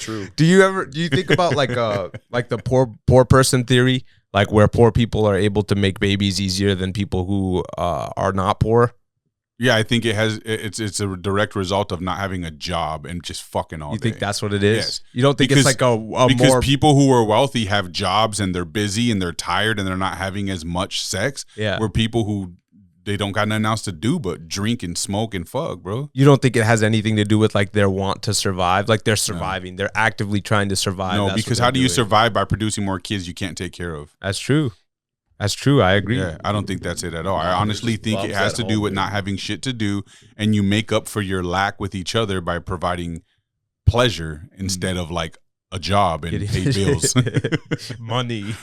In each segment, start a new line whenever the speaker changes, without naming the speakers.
true.
Do you think about like the poor person theory, like where poor people are able to make babies easier than people who are not poor?
Yeah, I think it's a direct result of not having a job and just fucking all day.
You think that's what it is?
Yes.
You don't think it's like
because people who are wealthy have jobs and they're busy and they're tired and they're not having as much sex.
Yeah.
Where people who they don't got nothing else to do but drink and smoke and fuck, bro.
You don't think it has anything to do with like their want to survive? Like they're surviving. No. They're actively trying to survive.
No, because how do you survive by producing more kids you can't take care of?
That's true. That's true. I agree.
Yeah, I don't think that's it at all. I honestly think it has to do with not having shit to do, and you make up for your lack with each other by providing pleasure instead of like a job and pay bills.
Money.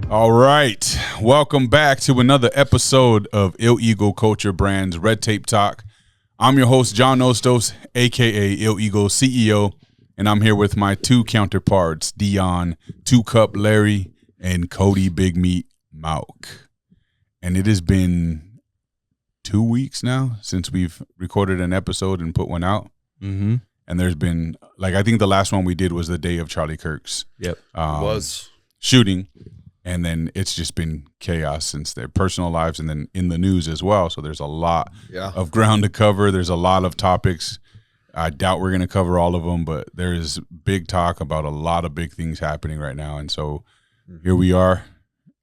All right, welcome back to another episode of Ill Ego Culture Brands Red Tape Talk. I'm your host, John Ostos, a.k.a. Ill Ego CEO, and I'm here with my two counterparts, Deion, Two Cup Larry, and Cody Big Meat Mauk. And it has been 2 weeks now since we've recorded an episode and put one out.
Mm-hmm.
And there's been, like, I think the last one we did was the day of Charlie Kirk's shooting. And then it's just been chaos since their personal lives and then in the news as well. So there's a lot of ground to cover. There's a lot of topics. I doubt we're going to cover all of them, but there is big talk about a lot of big things happening right now. And so here we are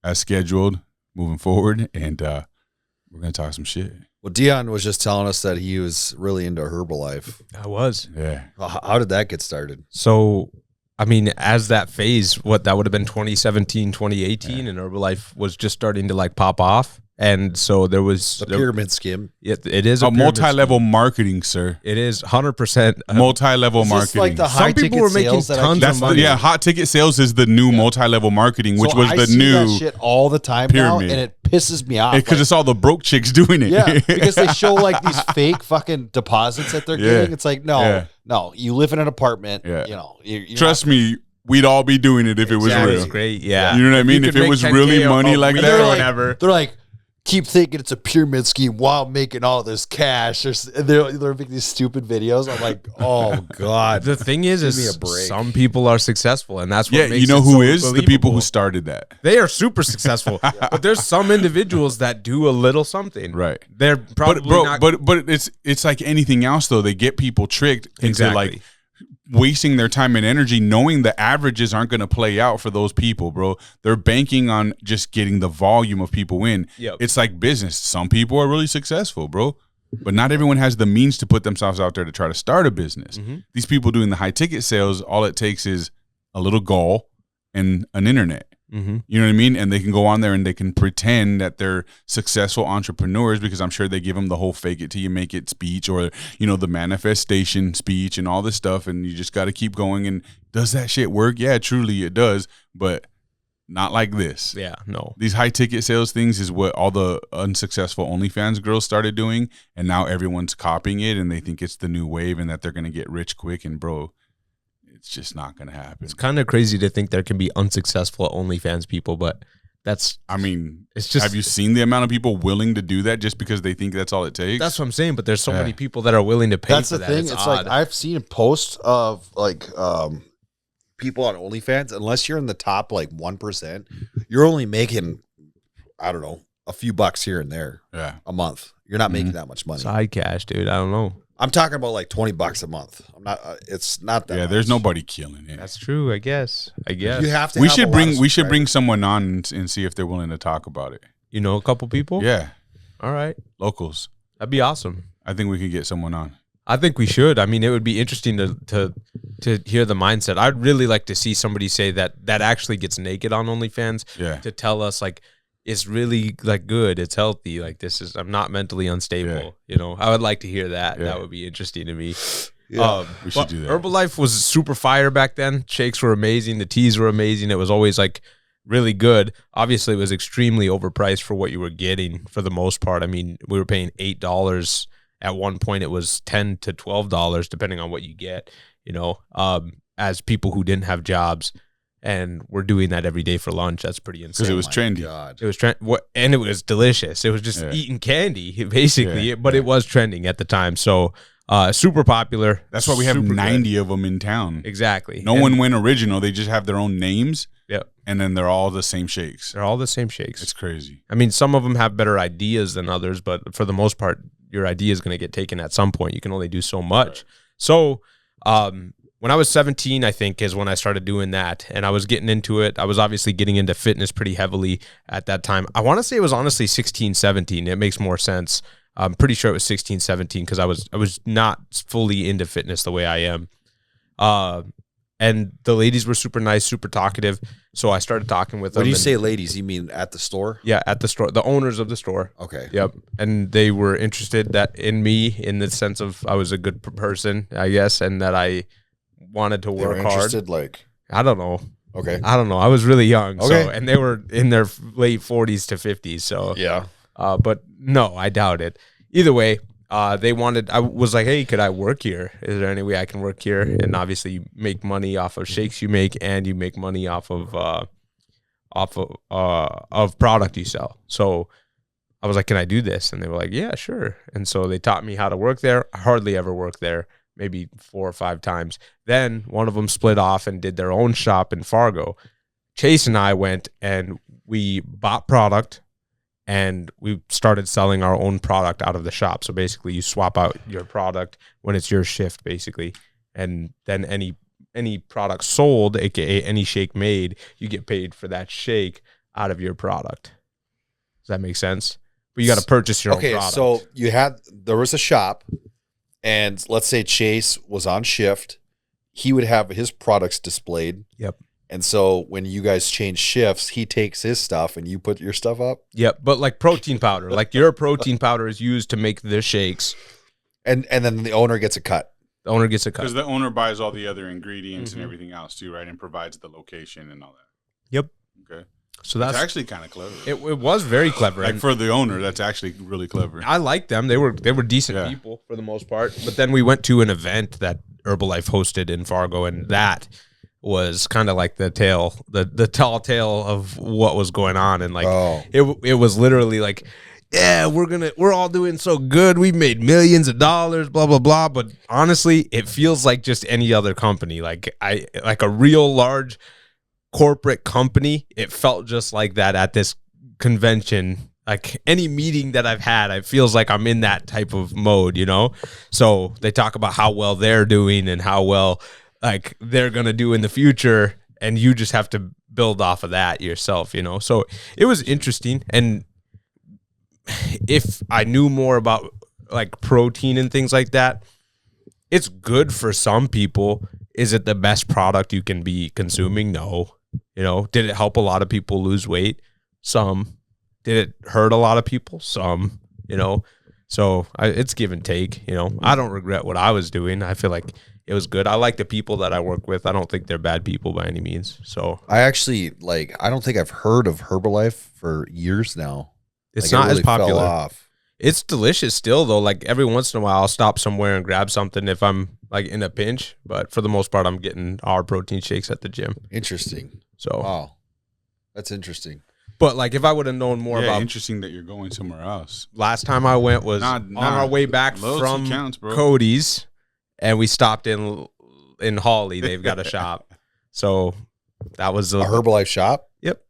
as scheduled moving forward, and we're going to talk some shit.
Well, Deion was just telling us that he was really into Herbalife.
I was.
Yeah.
How did that get started?
So, I mean, as that phase, that would have been 2017, 2018, and Herbalife was just starting to like pop off. And so there was
a pyramid scheme.
It is
a multi-level marketing, sir.
It is 100%
multi-level marketing.
Like the high
Some people were making tons of money.
Yeah, hot ticket sales is the new multi-level marketing, which was the new
that shit all the time pyramid. Now, and it pisses me off
because it's all the broke chicks doing it.
Yeah, because they show like these fake fucking deposits that they're getting. It's like no, you live in an apartment. Yeah. You know, you're
trust me. We'd all be doing it if it was real.
It's great, yeah.
You know what I mean? If it was really money like that,
or whatever.
They're like, keep thinking it's a pyramid scheme while making all this cash. They're making these stupid videos. I'm like, oh god.
The thing is some people are successful, and that's what makes
you know
it
who
so
is
believable.
The people who started that.
They are super successful, but there's some individuals that do a little something.
Right.
They're probably not.
But it's like anything else though. They get people tricked into like wasting their time and energy knowing the averages aren't going to play out for those people, bro. They're banking on just getting the volume of people in.
Yep.
It's like business. Some people are really successful, bro, but not everyone has the means to put themselves out there to try to start a business. Mm-hmm. These people doing the high ticket sales, all it takes is a little gall and an internet.
Mm-hmm.
You know what I mean? And they can go on there and they can pretend that they're successful entrepreneurs because I'm sure they give them the whole fake it till you make it speech or, you know, the manifestation speech and all this stuff. And you just got to keep going. And does that shit work? Yeah, truly it does. But not like this.
Yeah, no.
These high ticket sales things is what all the unsuccessful OnlyFans girls started doing. And now everyone's copying it and they think it's the new wave and that they're going to get rich quick. And bro, it's just not going to happen.
It's kind of crazy to think there can be unsuccessful OnlyFans people, but it's just.
Have you seen the amount of people willing to do that just because they think that's all it takes?
That's what I'm saying, but there's so many people that are willing to pay for that.
That's the thing. It's like I've seen posts of like people on OnlyFans, unless you're in the top like 1%, you're only making, I don't know, a few bucks here and there a month. You're not making that much money.
Side cash, dude. I don't know.
I'm talking about like $20 a month. I'm not. It's not that.
Yeah,
much.
There's nobody killing it.
That's true. I guess.
You have to.
We should bring someone on and see if they're willing to talk about it.
You know, a couple people.
Yeah.
All right.
Locals.
That'd be awesome.
I think we could get someone on.
I think we should. I mean, it would be interesting to hear the mindset. I'd really like to see somebody say that actually gets naked on OnlyFans.
Yeah.
To tell us like. It's really like good. It's healthy. Like I'm not mentally unstable. Yeah. You know, I would like to hear that. Yeah. That would be interesting to me.
Yeah,
we should do that.
Herbalife was super fire back then. Shakes were amazing. The teas were amazing. It was always like really good. Obviously, it was extremely overpriced for what you were getting for the most part. I mean, we were paying $8. At one point, it was $10 to $12, depending on what you get. as people who didn't have jobs. And we're doing that every day for lunch. That's pretty insane.
Because it was trendy.
It was and it was delicious. It was just eating candy, basically. But it was trending at the time. So super popular.
That's why we have 90 of them in town.
Exactly.
No one went original. They just have their own names.
Yep.
And then they're all the same shakes.
They're all the same shakes.
It's crazy.
I mean, some of them have better ideas than others, but for the most part, your idea is going to get taken at some point. You can only do so much. Right. So when I was 17, I think, is when I started doing that. And I was getting into it. I was obviously getting into fitness pretty heavily at that time. I want to say it was honestly 16, 17. It makes more sense. I'm pretty sure it was 16, 17 because I was not fully into fitness the way I am. And the ladies were super nice, super talkative. So I started talking with them.
When you say ladies, you mean at the store?
Yeah, at the store. The owners of the store.
Okay.
Yep. And they were interested in me in the sense of I was a good person, I guess, and that I wanted to work hard.
Like,
I don't know.
Okay.
I don't know. I was really young.
Okay.
So, and they were in their late 40s to 50s. So
yeah.
But no, I doubt it. Either way, I was like, hey, could I work here? Is there any way I can work here? And obviously you make money off of shakes you make, and you make money off of product you sell. So I was like, can I do this? And they were like, yeah, sure. And so they taught me how to work there. I hardly ever worked there, maybe 4 or 5 times. Then one of them split off and did their own shop in Fargo. Chase and I went and we bought product, and we started selling our own product out of the shop. So basically you swap out your product when it's your shift, basically. And then any product sold, aka any shake made, you get paid for that shake out of your product. Does that make sense? But you got to purchase your own product.
So there was a shop, and let's say Chase was on shift. He would have his products displayed.
Yep.
And so when you guys change shifts, he takes his stuff and you put your stuff up?
Yep, but like protein powder. Like your protein powder is used to make the shakes.
And then the owner gets a cut.
The owner gets a cut.
Because the owner buys all the other ingredients and everything else too, right? And provides the location and all that.
Yep.
Okay.
So that's
actually kind of clever.
It was very clever.
Like for the owner, that's actually really clever.
I like them. They were decent people for the most part. But then we went to an event that Herbalife hosted in Fargo, and that was kind of like the tall tale of what was going on. And like it was literally like, yeah, we're all doing so good. We've made millions of dollars, blah, blah, blah. But honestly, it feels like just any other company. Like a real large corporate company. It felt just like that at this convention. Like any meeting that I've had, it feels like I'm in that type of mode, So they talk about how well they're doing and how well like they're going to do in the future. And you just have to build off of that yourself, So it was interesting. And if I knew more about like protein and things like that, it's good for some people. Is it the best product you can be consuming? No. Did it help a lot of people lose weight? Some. Did it hurt a lot of people? Some, So it's give and take, I don't regret what I was doing. I feel like it was good. I like the people that I work with. I don't think they're bad people by any means. So
I actually I don't think I've heard of Herbalife for years now.
It's not as popular. It's delicious still though. Like every once in a while I'll stop somewhere and grab something if I'm like in a pinch. But for the most part, I'm getting our protein shakes at the gym.
Interesting.
So
wow. That's interesting.
But like if I would have known more about
interesting that you're going somewhere else.
Last time I went was on our way back from Cody's. And we stopped in Hawley. They've got a shop. So that was
a Herbalife shop?
Yep.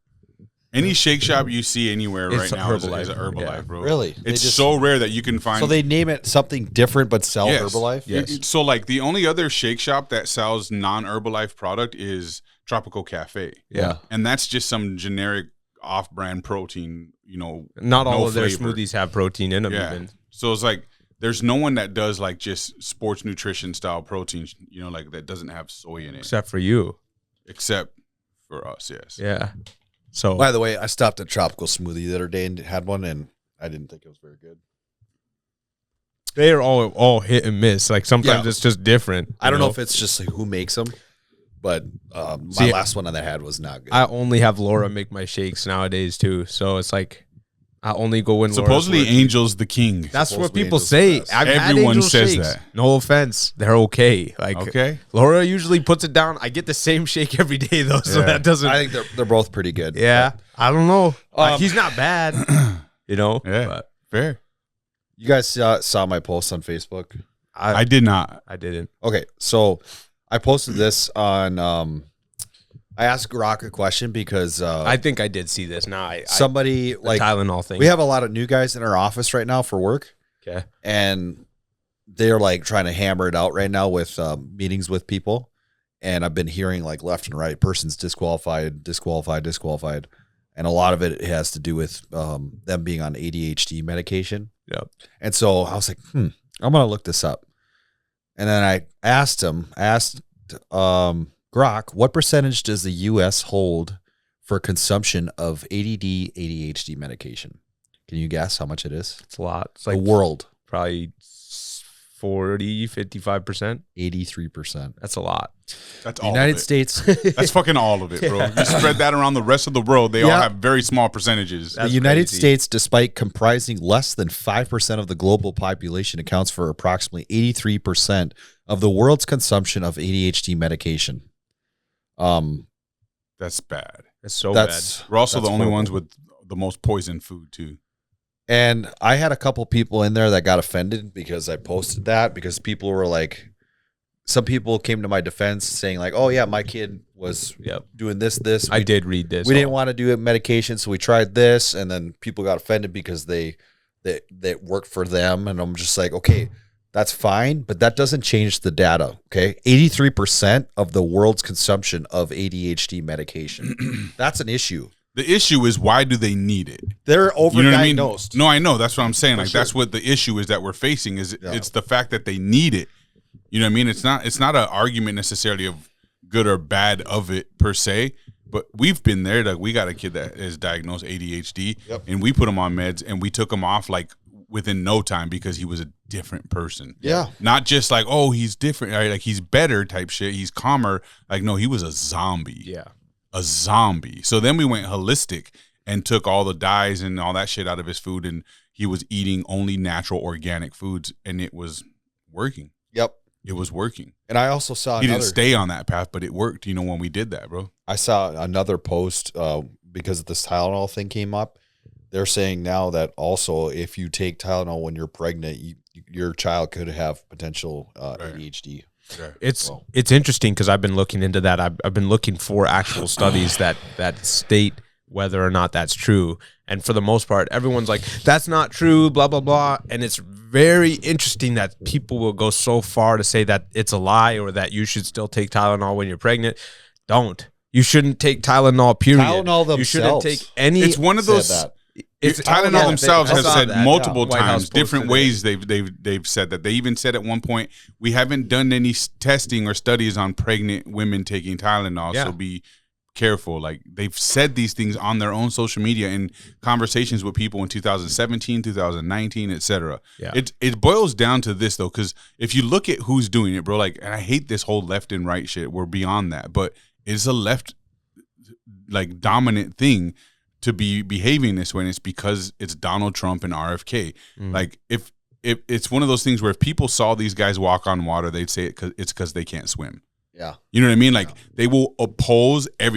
Any shake shop you see anywhere right now is a Herbalife, bro.
Really?
It's so rare that you can find.
So they name it something different but sell Herbalife?
Yes.
So like the only other shake shop that sells non-Herbalife product is Tropical Cafe.
Yeah.
And that's just some generic off-brand protein,
Not all of their smoothies have protein in them even.
So it's like there's no one that does like just sports nutrition style protein, like that doesn't have soy in it.
Except for you.
Except for us, yes.
Yeah. So
by the way, I stopped at Tropical Smoothie the other day and had one, and I didn't think it was very good.
They are all hit and miss. Like sometimes it's just different.
I don't know if it's just like who makes them, but my last one that I had was not good.
I only have Laura make my shakes nowadays too. So it's like I only go when
supposedly Angel's the king.
That's what people say. Everyone says that. No offense, they're okay. Like Laura usually puts it down. I get the same shake every day though, so that doesn't.
I think they're both pretty good.
Yeah, I don't know. He's not bad, you know.
Yeah, but fair.
You guys saw my post on Facebook?
I did not.
I didn't.
Okay, so I posted this on. I asked Rock a question because
I think I did see this. Now
somebody like
Tylenol thing.
We have a lot of new guys in our office right now for work.
Okay,
and they're like trying to hammer it out right now with meetings with people. And I've been hearing like left and right, person's disqualified, and a lot of it has to do with them being on ADHD medication.
Yep.
And so I was like, I'm gonna look this up. And then I asked Grok, what percentage does the U.S. hold for consumption of ADD, ADHD medication? Can you guess how much it is?
It's a lot. It's like
the world.
Probably 40, 55%.
83%.
That's a lot.
That's all
United States.
That's fucking all of it, bro. You spread that around the rest of the world, they all have very small percentages.
The United States, despite comprising less than 5% of the global population, accounts for approximately 83% of the world's consumption of ADHD medication.
That's bad.
It's so bad.
We're also the only ones with the most poisoned food too.
And I had a couple people in there that got offended because I posted that, because people were like, some people came to my defense saying like, oh yeah, my kid was doing this.
I did read this.
We didn't want to do it medication, so we tried this, and then people got offended because they worked for them, and I'm just like, okay, that's fine, but that doesn't change the data. Okay, 83% of the world's consumption of ADHD medication. That's an issue.
The issue is, why do they need it?
They're overdiagnosed.
You know what I mean? No, I know. That's what I'm saying. Like that's what the issue is that we're facing. Is it's the fact that they need it. You know what I mean? It's not an argument necessarily of good or bad of it per se, but we've been there. Like we got a kid that is diagnosed ADHD, and we put him on meds, and we took him off like within no time because he was a different person.
Yeah.
Not just like, oh, he's different, right? Like he's better type shit. He's calmer. Like, no, he was a zombie.
Yeah.
A zombie. So then we went holistic and took all the dyes and all that shit out of his food, and he was eating only natural organic foods, and it was working.
Yep.
It was working.
And I also saw
he didn't stay on that path, but it worked, you know, when we did that, bro.
I saw another post because this Tylenol thing came up. They're saying now that also if you take Tylenol when you're pregnant, your child could have potential ADHD.
Right.
It's interesting because I've been looking into that. I've been looking for actual studies that state whether or not that's true. And for the most part, everyone's like, that's not true, blah, blah, blah. And it's very interesting that people will go so far to say that it's a lie or that you should still take Tylenol when you're pregnant. Don't. You shouldn't take Tylenol, period.
Tylenol themselves.
You shouldn't take any.
It's one of those. Tylenol themselves has said multiple times, different ways they've said that. They even said at one point, we haven't done any testing or studies on pregnant women taking Tylenol, so be careful. Like they've said these things on their own social media in conversations with people in 2017, 2019, etc.
Yeah.
It boils down to this though, because if you look at who's doing it, bro, like, and I hate this whole left and right shit. We're beyond that, but it's a left like dominant thing to be behaving this way, and it's because it's Donald Trump and RFK. Like if it's one of those things where if people saw these guys walk on water, they'd say it's because they can't swim.
Yeah,
you know what I mean. Like they will oppose they're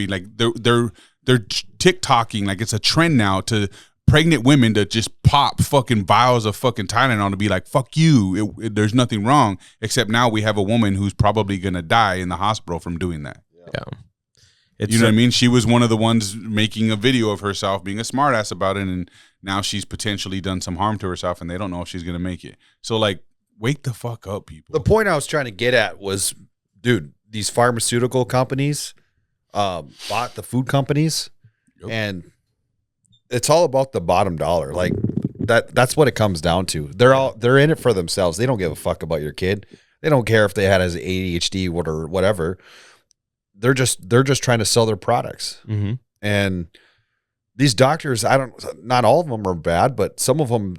TikToking like it's a trend now to pregnant women to just pop fucking vials of fucking Tylenol to be like, fuck you. There's nothing wrong, except now we have a woman who's probably gonna die in the hospital from doing that.
Yeah.
You know what I mean? She was one of the ones making a video of herself being a smartass about it, and now she's potentially done some harm to herself, and they don't know if she's going to make it. So, like, wake the fuck up, people.
The point I was trying to get at was, dude, these pharmaceutical companies bought the food companies, and it's all about the bottom dollar. Like, that's what it comes down to. They're in it for themselves. They don't give a fuck about your kid. They don't care if they had his ADHD or whatever. They're just trying to sell their products.
Mm-hmm.
And these doctors, not all of them are bad, but some of them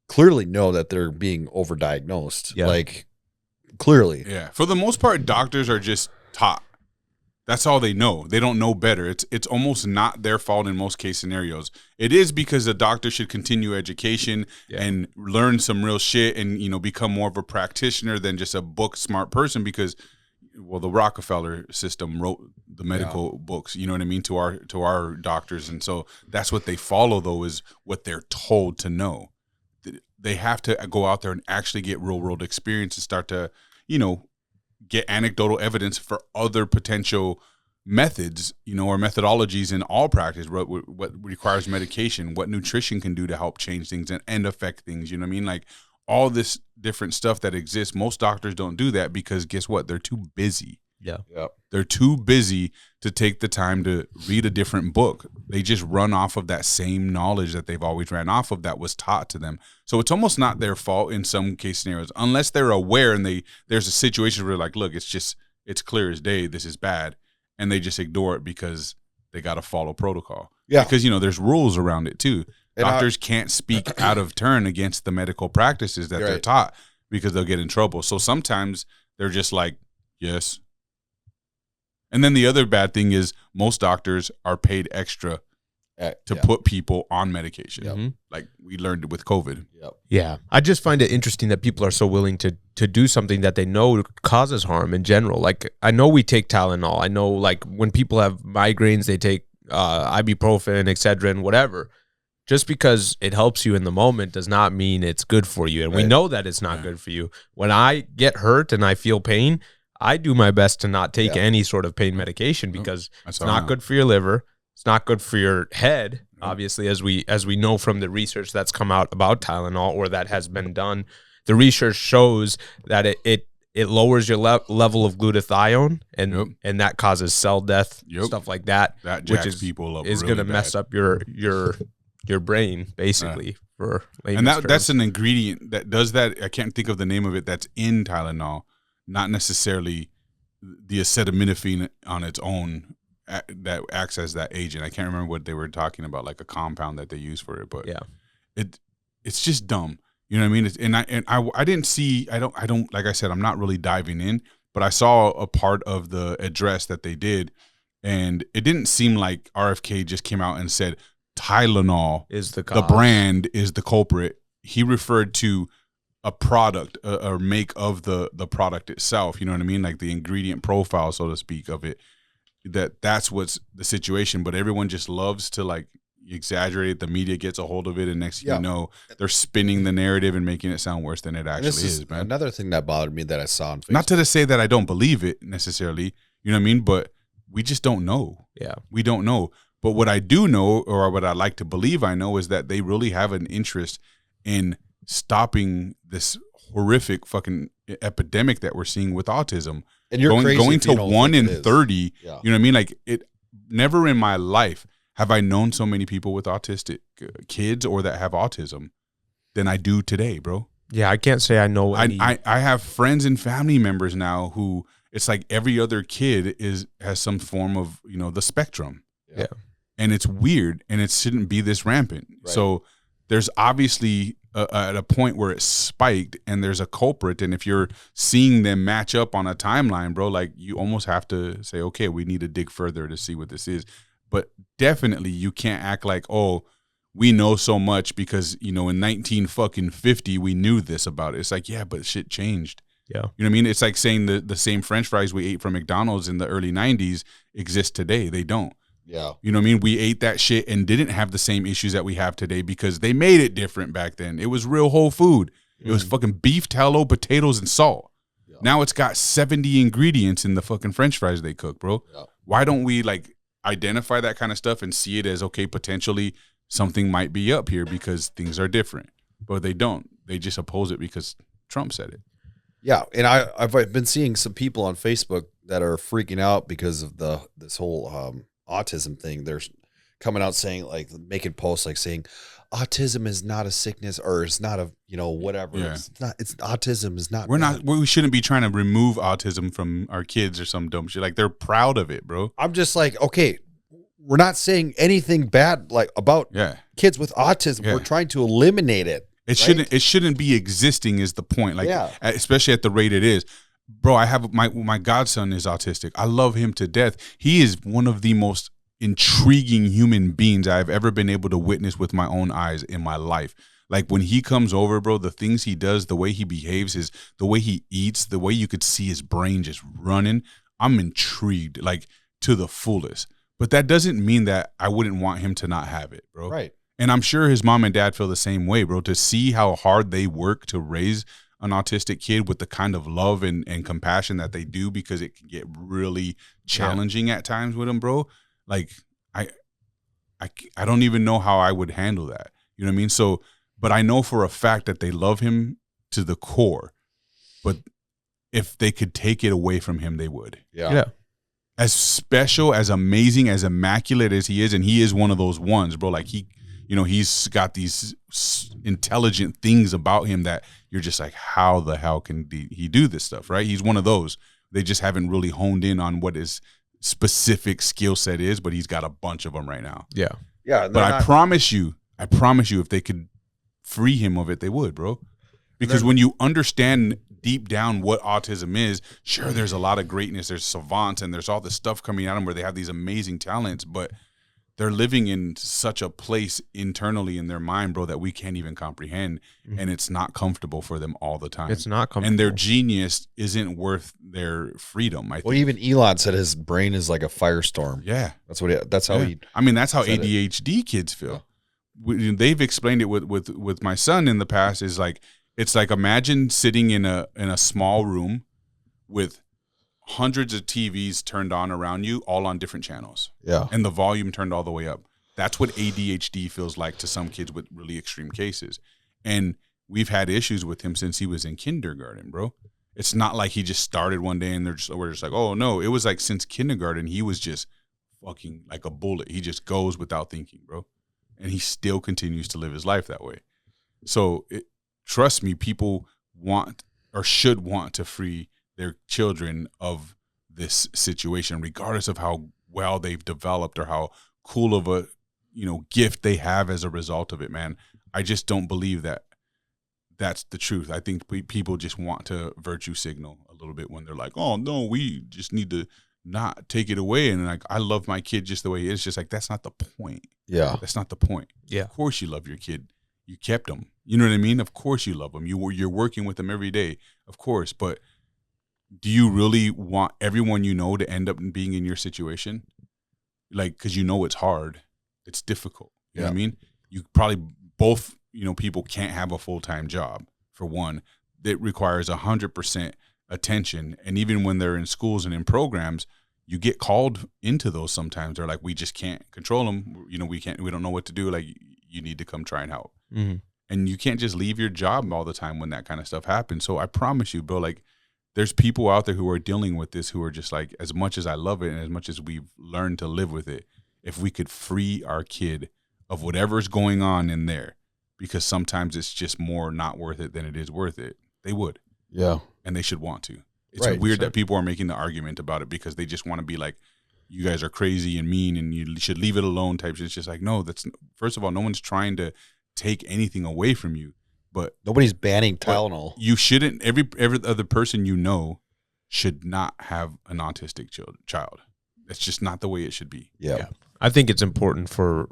clearly know that they're being overdiagnosed.
Yeah.
Like clearly.
Yeah. For the most part, doctors are just taught. That's all they know. They don't know better. It's almost not their fault in most case scenarios. It is because the doctor should continue education and learn some real shit and, you know, become more of a practitioner than just a book smart person because, well, the Rockefeller system wrote the medical books, you know what I mean, to our doctors. And so that's what they follow, though, is what they're told to know. They have to go out there and actually get real world experience and start to, you know, get anecdotal evidence for other potential methods, you know, or methodologies in all practice, what requires medication, what nutrition can do to help change things and affect things, you know what I mean? Like all this different stuff that exists, most doctors don't do that because guess what? They're too busy.
Yeah.
They're too busy to take the time to read a different book. They just run off of that same knowledge that they've always ran off of that was taught to them. So it's almost not their fault in some case scenarios, unless they're aware and there's a situation where like, look, it's clear as day, this is bad. And they just ignore it because they got to follow protocol. Yeah. Because, you know, there's rules around it too. And doctors can't speak out of turn against the medical practices that they're taught because they'll get in trouble. So sometimes they're just like, yes. And then the other bad thing is most doctors are paid extra to put people on medication. Yep. Like we learned with COVID.
Yep.
Yeah. I just find it interesting that people are so willing to do something that they know causes harm in general. Like I know we take Tylenol. I know like when people have migraines, they take ibuprofen, Excedrin, whatever. Just because it helps you in the moment does not mean it's good for you. And we know that it's not good for you. When I get hurt and I feel pain, I do my best to not take any sort of pain medication because it's not good for your liver. It's not good for your head, obviously, as we know from the research that's come out about Tylenol or that has been done. The research shows that it lowers your level of glutathione and that causes cell death, stuff like that.
That jacks which people up
is
really
going to mess up your brain, basically. For
and that's an ingredient that does that. I can't think of the name of it. That's in Tylenol. Not necessarily the acetaminophen on its own that acts as that agent. I can't remember what they were talking about, like a compound that they use for it. But it's just dumb. You know what I mean? I didn't see. I don't. Like I said, I'm not really diving in, but I saw a part of the address that they did, and it didn't seem like RFK just came out and said Tylenol
is the
brand is the culprit. He referred to a product or make of the product itself, you know what I mean? Like the ingredient profile, so to speak, of it, that's what's the situation. But everyone just loves to like exaggerate it. The media gets a hold of it, and next thing you know, they're spinning the narrative and making it sound worse than it actually is, man.
Another thing that bothered me that I saw on Facebook.
Not to say that I don't believe it necessarily, you know what I mean? But we just don't know.
Yeah.
We don't know. But what I do know, or what I like to believe I know, is that they really have an interest in stopping this horrific fucking epidemic that we're seeing with autism.
And you're
going to 1 in 30. You know what I mean? Like it. Never in my life have I known so many people with autistic kids or that have autism than I do today, bro.
Yeah, I can't say I know any.
I have friends and family members now who it's like every other kid has some form of, you know, the spectrum.
Yeah.
And it's weird, and it shouldn't be this rampant. Right. So there's obviously at a point where it's spiked, and there's a culprit. And if you're seeing them match up on a timeline, bro, like you almost have to say, okay, we need to dig further to see what this is. But definitely, you can't act like, oh, we know so much because, you know, in 1950 we knew this about it. It's like, yeah, but shit changed.
Yeah.
You know what I mean? It's like saying the same French fries we ate from McDonald's in the early 90s exist today. They don't.
Yeah.
You know what I mean? We ate that shit and didn't have the same issues that we have today because they made it different back then. It was real whole food. It was fucking beef, tallow, potatoes, and salt. Yeah. Now it's got 70 ingredients in the fucking French fries they cook, bro. Yeah. Why don't we like identify that kind of stuff and see it as, okay, potentially something might be up here because things are different? But they don't. They just oppose it because Trump said it.
Yeah, and I've been seeing some people on Facebook that are freaking out because of this whole autism thing. They're coming out saying, like, making posts like saying autism is not a sickness, or it's not a, you know, whatever. Yeah. It's autism is not.
We shouldn't be trying to remove autism from our kids or some dumb shit. Like, they're proud of it, bro.
I'm just like, okay, we're not saying anything bad like about kids with autism. Yeah. We're trying to eliminate it.
It shouldn't be existing is the point. Like, especially at the rate it is. bro, I have my godson is autistic. I love him to death. He is one of the most intriguing human beings I've ever been able to witness with my own eyes in my life. Like when he comes over, bro, the things he does, the way he behaves, the way he eats, the way you could see his brain just running, I'm intrigued, like to the fullest. But that doesn't mean that I wouldn't want him to not have it, bro.
Right.
And I'm sure his mom and dad feel the same way, bro, to see how hard they work to raise an autistic kid with the kind of love and compassion that they do, because it can get really challenging at times with them, bro. Like I don't even know how I would handle that. You know what I mean? So, but I know for a fact that they love him to the core. But if they could take it away from him, they would.
Yeah.
As special, as amazing, as immaculate as he is, and he is one of those ones, bro. Like he's got these intelligent things about him that you're just like, how the hell can he do this stuff, right? He's one of those. They just haven't really honed in on what his specific skill set is, but he's got a bunch of them right now.
Yeah.
But I promise you, if they could free him of it, they would, bro. Because when you understand deep down what autism is, sure, there's a lot of greatness. There's savants and there's all this stuff coming at them where they have these amazing talents, but they're living in such a place internally in their mind, bro, that we can't even comprehend. Mm-hmm. And it's not comfortable for them all the time.
It's not comfortable.
And their genius isn't worth their freedom, I think.
Well, even Elon said his brain is like a firestorm.
Yeah.
That's how he.
I mean, that's how ADHD kids feel. Yeah. They've explained it with my son in the past. Is like, it's like, imagine sitting in a small room with hundreds of TVs turned on around you, all on different channels.
Yeah.
And the volume turned all the way up. That's what ADHD feels like to some kids with really extreme cases. And we've had issues with him since he was in kindergarten, bro. It's not like he just started one day and we're just like, oh no. It was like since kindergarten, he was just fucking like a bullet. He just goes without thinking, bro. And he still continues to live his life that way. So trust me, people want or should want to free their children of this situation, regardless of how well they've developed or how cool of a gift they have as a result of it, man. I just don't believe that that's the truth. I think people just want to virtue signal a little bit when they're like, oh no, we just need to not take it away. And like, I love my kid just the way he is. Just like, that's not the point.
Yeah.
That's not the point.
Yeah.
Of course you love your kid. You kept him. You know what I mean? Of course you love him. You're working with him every day. Of course. But do you really want everyone you know to end up being in your situation? Like, because it's hard. It's difficult. You know what I mean? You probably both, people can't have a full-time job, for one. That requires 100% attention. And even when they're in schools and in programs, you get called into those sometimes. They're like, we just can't control them. We don't know what to do. Like, you need to come try and help. Mm-hmm. And you can't just leave your job all the time when that kind of stuff happens. So I promise you, bro, like, there's people out there who are dealing with this who are just like, as much as I love it and as much as we've learned to live with it, if we could free our kid of whatever's going on in there, because sometimes it's just more not worth it than it is worth it, they would.
Yeah.
And they should want to. It's weird that people are making the argument about it because they just want to be like, you guys are crazy and mean and you should leave it alone type shit. It's just like, no, first of all, no one's trying to take anything away from you. But
nobody's banning Tylenol.
You shouldn't. Every other person should not have an autistic child. That's just not the way it should be.
Yeah.
I think it's important for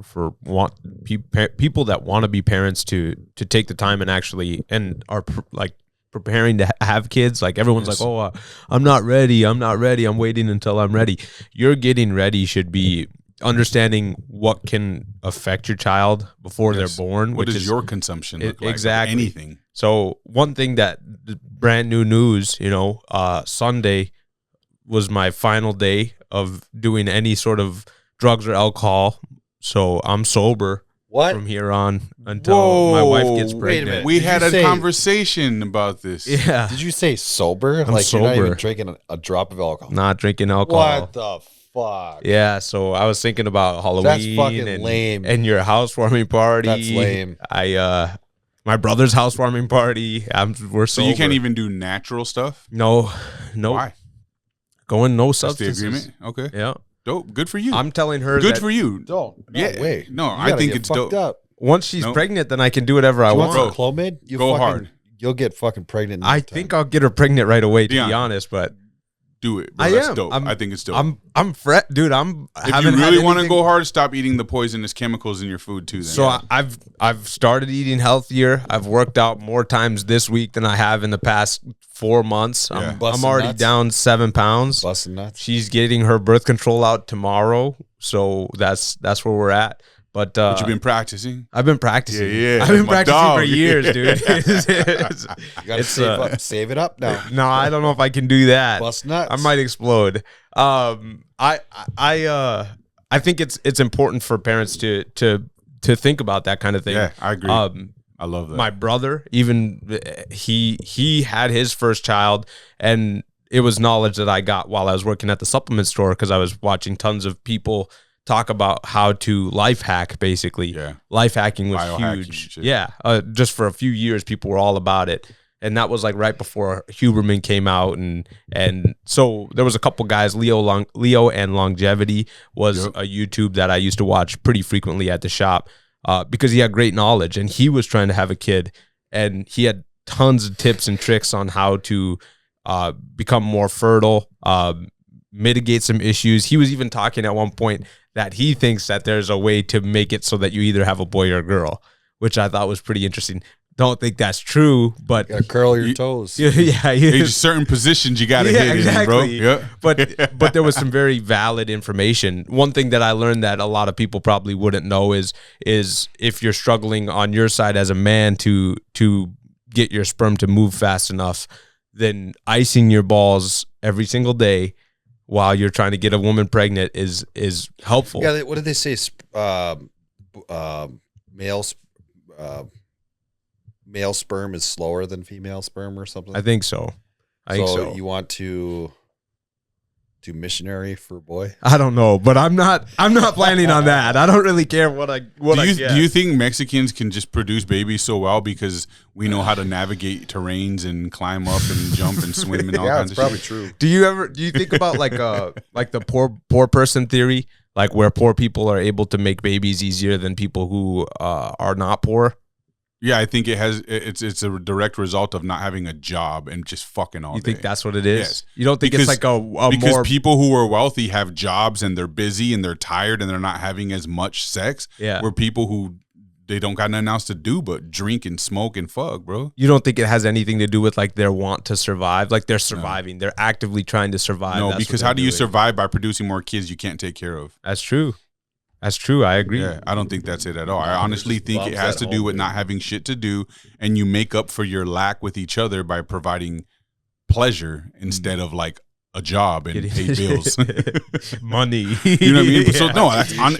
people that want to be parents to take the time and actually are like preparing to have kids. Like everyone's like, oh, I'm not ready. I'm waiting until I'm ready. Your getting ready should be understanding what can affect your child before they're born.
What does your consumption look like?
Exactly.
Anything.
So one thing that brand new news, Sunday was my final day of doing any sort of drugs or alcohol. So I'm sober from here on until my wife gets pregnant.
We had a conversation about this.
Yeah.
Did you say sober?
I'm sober.
You're not even drinking a drop of alcohol.
Not drinking alcohol.
What the fuck?
Yeah, so I was thinking about Halloween.
That's fucking lame.
And your housewarming party.
That's lame.
My brother's housewarming party. We're sober.
So you can't even do natural stuff?
No.
Why?
Going no
That's
substances.
the agreement? Okay.
Yeah.
Dope. Good for you.
I'm telling her
good for you.
No way.
No, I think it's dope.
Once she's pregnant, then I can do whatever I want.
Clomid?
Go hard.
you'll get fucking pregnant.
I think I'll get her pregnant right away, to be honest, but
do it, bro. That's dope. I think it's dope.
I'm fret, dude.
If you really want to go hard, stop eating the poisonous chemicals in your food too. Then.
So I've started eating healthier. I've worked out more times this week than I have in the past 4 months. I'm already down 7 pounds.
Busting nuts.
She's getting her birth control out tomorrow, so that's where we're at. But
you've been practicing?
I've been practicing.
Yeah.
I've been practicing for years, dude.
You gotta save it up now.
No, I don't know if I can do that.
Bust nuts.
I might explode. I think it's important for parents to think about that kind of thing.
Yeah, I agree. I love that.
My brother, even he had his first child, and it was knowledge that I got while I was working at the supplement store because I was watching tons of people talk about how to life hack, basically.
Yeah.
Life hacking was
Biohacking
huge. Yeah. Just for a few years, people were all about it. And that was like right before Huberman came out. And so there was a couple guys, Leo and Longevity was a YouTube that I used to watch pretty frequently at the shop because he had great knowledge and he was trying to have a kid. And he had tons of tips and tricks on how to become more fertile, mitigate some issues. He was even talking at one point that he thinks that there's a way to make it so that you either have a boy or a girl, which I thought was pretty interesting. Don't think that's true, but
you gotta curl your toes.
There's certain positions you gotta hit
exactly.
in, bro. Yeah.
But there was some very valid information. One thing that I learned that a lot of people probably wouldn't know is if you're struggling on your side as a man to get your sperm to move fast enough, then icing your balls every single day while you're trying to get a woman pregnant is helpful.
Yeah, what did they say? Male sperm is slower than female sperm or something?
I think so. I think so.
You want to do missionary for a boy?
I don't know, but I'm not planning on that. I don't really care what I get.
Do you think Mexicans can just produce babies so well because we know how to navigate terrains and climb up and jump and swim and all kinds of shit?
Yeah, it's probably true.
Do you think about like the poor person theory, like where poor people are able to make babies easier than people who are not poor?
Yeah, I think it's a direct result of not having a job and just fucking all day.
You think that's what it is?
Yes.
You don't think it's like
because people who are wealthy have jobs and they're busy and they're tired and they're not having as much sex.
Yeah.
Where people who they don't got nothing else to do but drink and smoke and fuck, bro.
You don't think it has anything to do with like their want to survive? Like they're surviving. No. They're actively trying to survive.
No, because how do you survive by producing more kids you can't take care of?
That's true. That's true. I agree.
Yeah, I don't think that's it at all. I honestly think it has to do with not having shit to do, and you make up for your lack with each other by providing pleasure instead of like a job and pay bills.
Money.
You know what I mean? So no,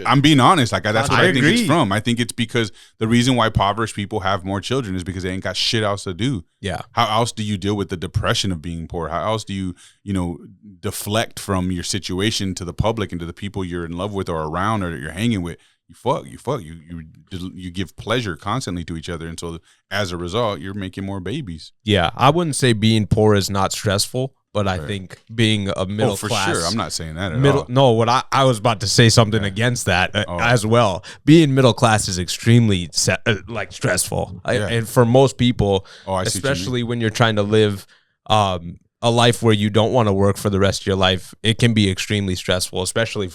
I'm being honest. Like that's what I think it's from. I think it's because the reason why impoverished people have more children is because they ain't got shit else to do.
Yeah.
How else do you deal with the depression of being poor? How else do you deflect from your situation to the public and to the people you're in love with or around or that you're hanging with? You give pleasure constantly to each other, and so as a result, you're making more babies.
Yeah, I wouldn't say being poor is not stressful. But I think being a middle class,
for sure, I'm not saying that at all.
No, what I was about to say something against that as well. Being middle class is extremely stressful, and for most people, especially when you're trying to live a life where you don't want to work for the rest of your life, it can be extremely stressful, especially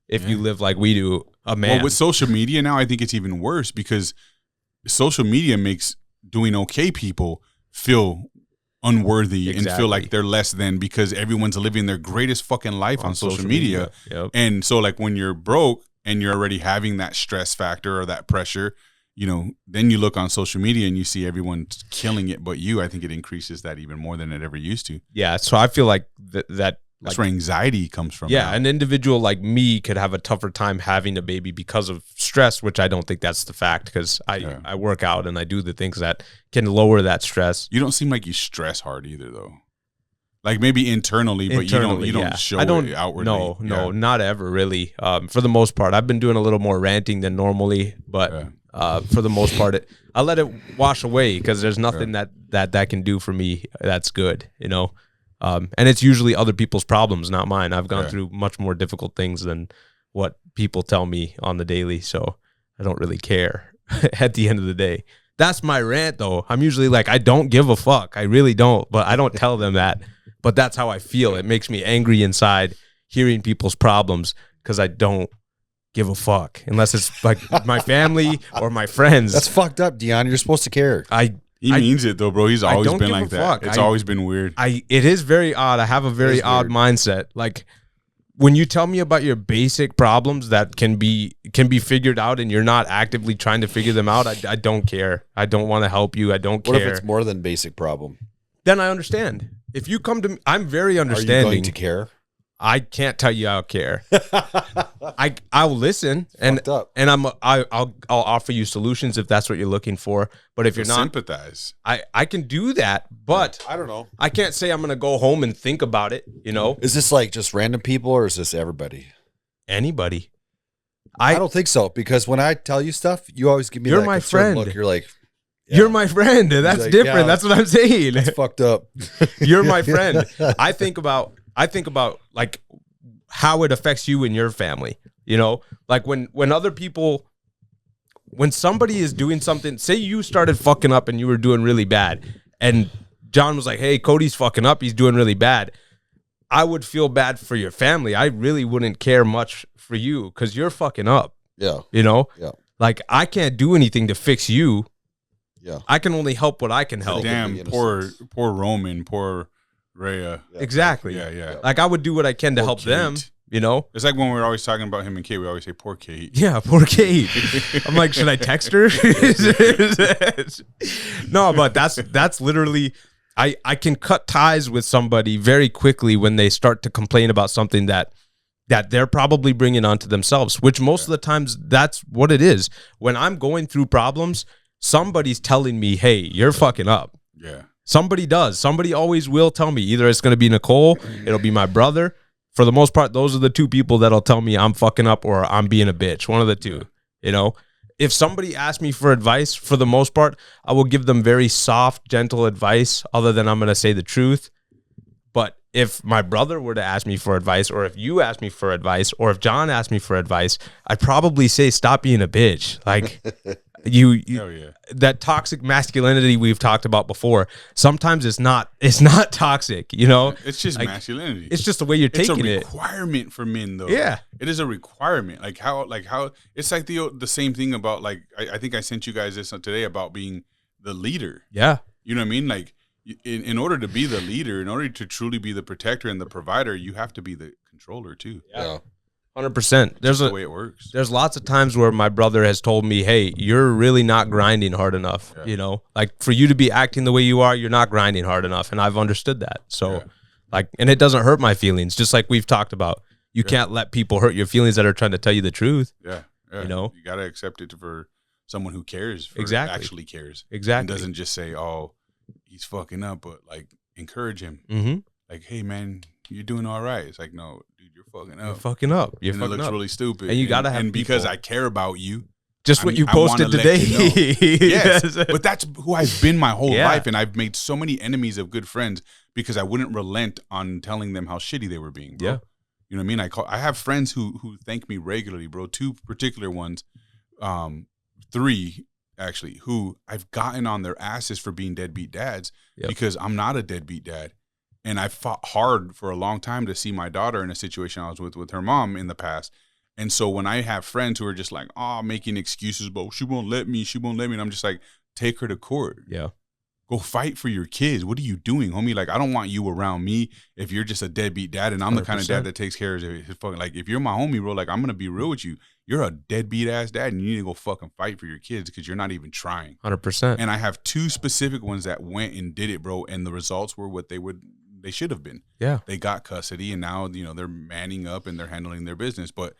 if you live like we do, a man.
Well, with social media now, I think it's even worse because social media makes doing okay people feel unworthy and feel like they're less than because everyone's living their greatest fucking life on social media.
Yep.
And so like when you're broke and you're already having that stress factor or that pressure, then you look on social media and you see everyone killing it but you. I think it increases that even more than it ever used to.
Yeah, so I feel like
that's where anxiety comes from.
Yeah,
now.
An individual like me could have a tougher time having a baby because of stress, which I don't think that's the fact because I work out and I do the things that can lower that stress.
You don't seem like you stress hard either, though. Like maybe internally, but you don't show it outwardly.
No, not ever really. For the most part, I've been doing a little more ranting than normally, but for the most part, I let it wash away because there's nothing that can do for me that's good, And it's usually other people's problems, not mine. I've gone through much more difficult things than what people tell me on the daily, so I don't really care at the end of the day. That's my rant, though. I'm usually like, I don't give a fuck. I really don't, but I don't tell them that. But that's how I feel. It makes me angry inside hearing people's problems because I don't give a fuck unless it's like my family or my friends.
That's fucked up, Deion. You're supposed to care.
He means it though, bro. He's always been like that. It's always been weird.
It is very odd. I have a very odd mindset. Like when you tell me about your basic problems that can be figured out and you're not actively trying to figure them out, I don't care. I don't want to help you. I don't care.
What if it's more than basic problem?
Then I understand. If you come to me, I'm very understanding.
Are you going to care?
I can't tell you I'll care. I'll listen and I'll offer you solutions if that's what you're looking for. But if you're not,
sympathize.
I can do that, but
I don't know.
I can't say I'm gonna go home and think about it. You know,
is this like just random people or is this everybody?
Anybody.
I don't think so because when I tell you stuff, you always give me
you're
that
my friend.
Look. You're like,
yeah. You're my friend. That's like, different. Yeah, that's what I'm saying.
That's fucked up.
You're my friend. I think about like how it affects you and your family, you know, like when other people, when somebody is doing something, say you started fucking up and you were doing really bad and John was like, hey, Cody's fucking up. He's doing really bad. I would feel bad for your family. I really wouldn't care much for you because you're fucking up.
Yeah.
You know?
Yeah.
Like I can't do anything to fix you.
Yeah.
I can only help what I can help.
Damn, poor Roman, poor Rhea.
Exactly.
Yeah.
Like I would do what I can to help
Kate.
them, you know?
It's like when we're always talking about him and Kate, we always say, poor Kate.
Yeah, poor Kate. I'm like, should I text her? No, but that's literally, I can cut ties with somebody very quickly when they start to complain about something that they're probably bringing onto themselves, which most of the times that's what it is. When I'm going through problems, somebody's telling me, hey, you're fucking up.
Yeah.
Somebody does. Somebody always will tell me. Either it's going to be Nicole, it'll be my brother. For the most part, those are the two people that'll tell me I'm fucking up or I'm being a bitch. One of the two, you know? If somebody asks me for advice, for the most part, I will give them very soft, gentle advice other than I'm going to say the truth. But if my brother were to ask me for advice or if you asked me for advice or if John asked me for advice, I'd probably say stop being a bitch. Like you that toxic masculinity we've talked about before, sometimes it's not toxic, you know?
It's just
like,
masculinity.
It's just the way you're taking it.
It's a requirement for men though.
Yeah.
It is a requirement. Like how it's like the same thing about like I think I sent you guys this today about being the leader.
Yeah.
You know what I mean? Like in order to be the leader, in order to truly be the protector and the provider, you have to be the controller too.
Yeah. 100%. There's
the way it works.
There's lots of times where my brother has told me, hey, you're really not grinding hard enough. Yeah. You know, like for you to be acting the way you are, you're not grinding hard enough. And I've understood that. So like, and it doesn't hurt my feelings. Just like we've talked about, you can't let people hurt your feelings that are trying to tell you the truth.
Yeah.
You know,
you got to accept it for someone who cares. Actually cares.
Exactly.
And doesn't just say, oh, he's fucking up, but like encourage him.
Mm-hmm.
Like, hey man, you're doing all right. It's like, no, dude, you're fucking up.
You're fucking up. You're fucking
it looks
up.
really stupid.
And you gotta have
and because I care about you.
Just what you posted today.
Yes. But that's who I've been my whole life. And I've made so many enemies of good friends because I wouldn't relent on telling them how shitty they were being, bro. Yeah. You know what I mean? I have friends who thank me regularly, bro. 2 particular ones, 3 actually, who I've gotten on their asses for being deadbeat dads because I'm not a deadbeat dad. And I fought hard for a long time to see my daughter in a situation I was with her mom in the past. And so when I have friends who are just like, oh, making excuses, but she won't let me. And I'm just like, take her to court.
Yeah.
Go fight for your kids. What are you doing, homie? Like, I don't want you around me if you're just a deadbeat dad and I'm 100%. The kind of dad that takes care of his fucking, like, if you're my homie, bro, like, I'm going to be real with you. You're a deadbeat ass dad and you need to go fucking fight for your kids because you're not even trying.
100%.
And I have 2 specific ones that went and did it, bro. And the results were what they should have been.
Yeah.
They got custody and now, you know, they're manning up and they're handling their business. But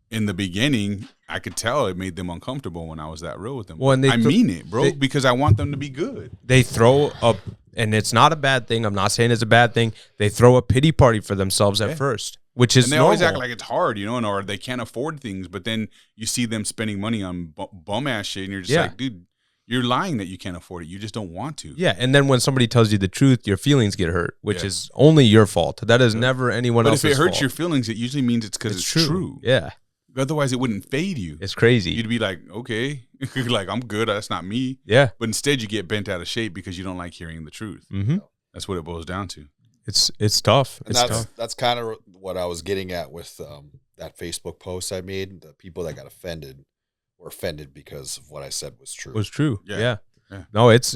in the beginning, I could tell it made them uncomfortable when I was that real with them.
Well, and
I mean it, bro, because I want them to be good.
They throw up, and it's not a bad thing. I'm not saying it's a bad thing. They throw a pity party for themselves at first, which is
and they
normal.
always act like it's hard, you know, or they can't afford things. But then you see them spending money on bum ass shit, and you're just like, dude, you're lying that you can't afford it. You just don't want to.
Yeah, and then when somebody tells you the truth, your feelings get hurt, which is only your fault. That is never anyone else's fault.
But if it hurts your feelings, it usually means it's because it's true.
Yeah.
Otherwise, it wouldn't fade you.
It's crazy.
You'd be like, okay, Like, I'm good. That's not me.
Yeah.
But instead, you get bent out of shape because you don't like hearing the truth. That's what it boils down to.
It's tough.
And that's kind of what I was getting at with that Facebook post I made. The people that got offended were offended because of what I said was true.
Was true. Yeah. No, it's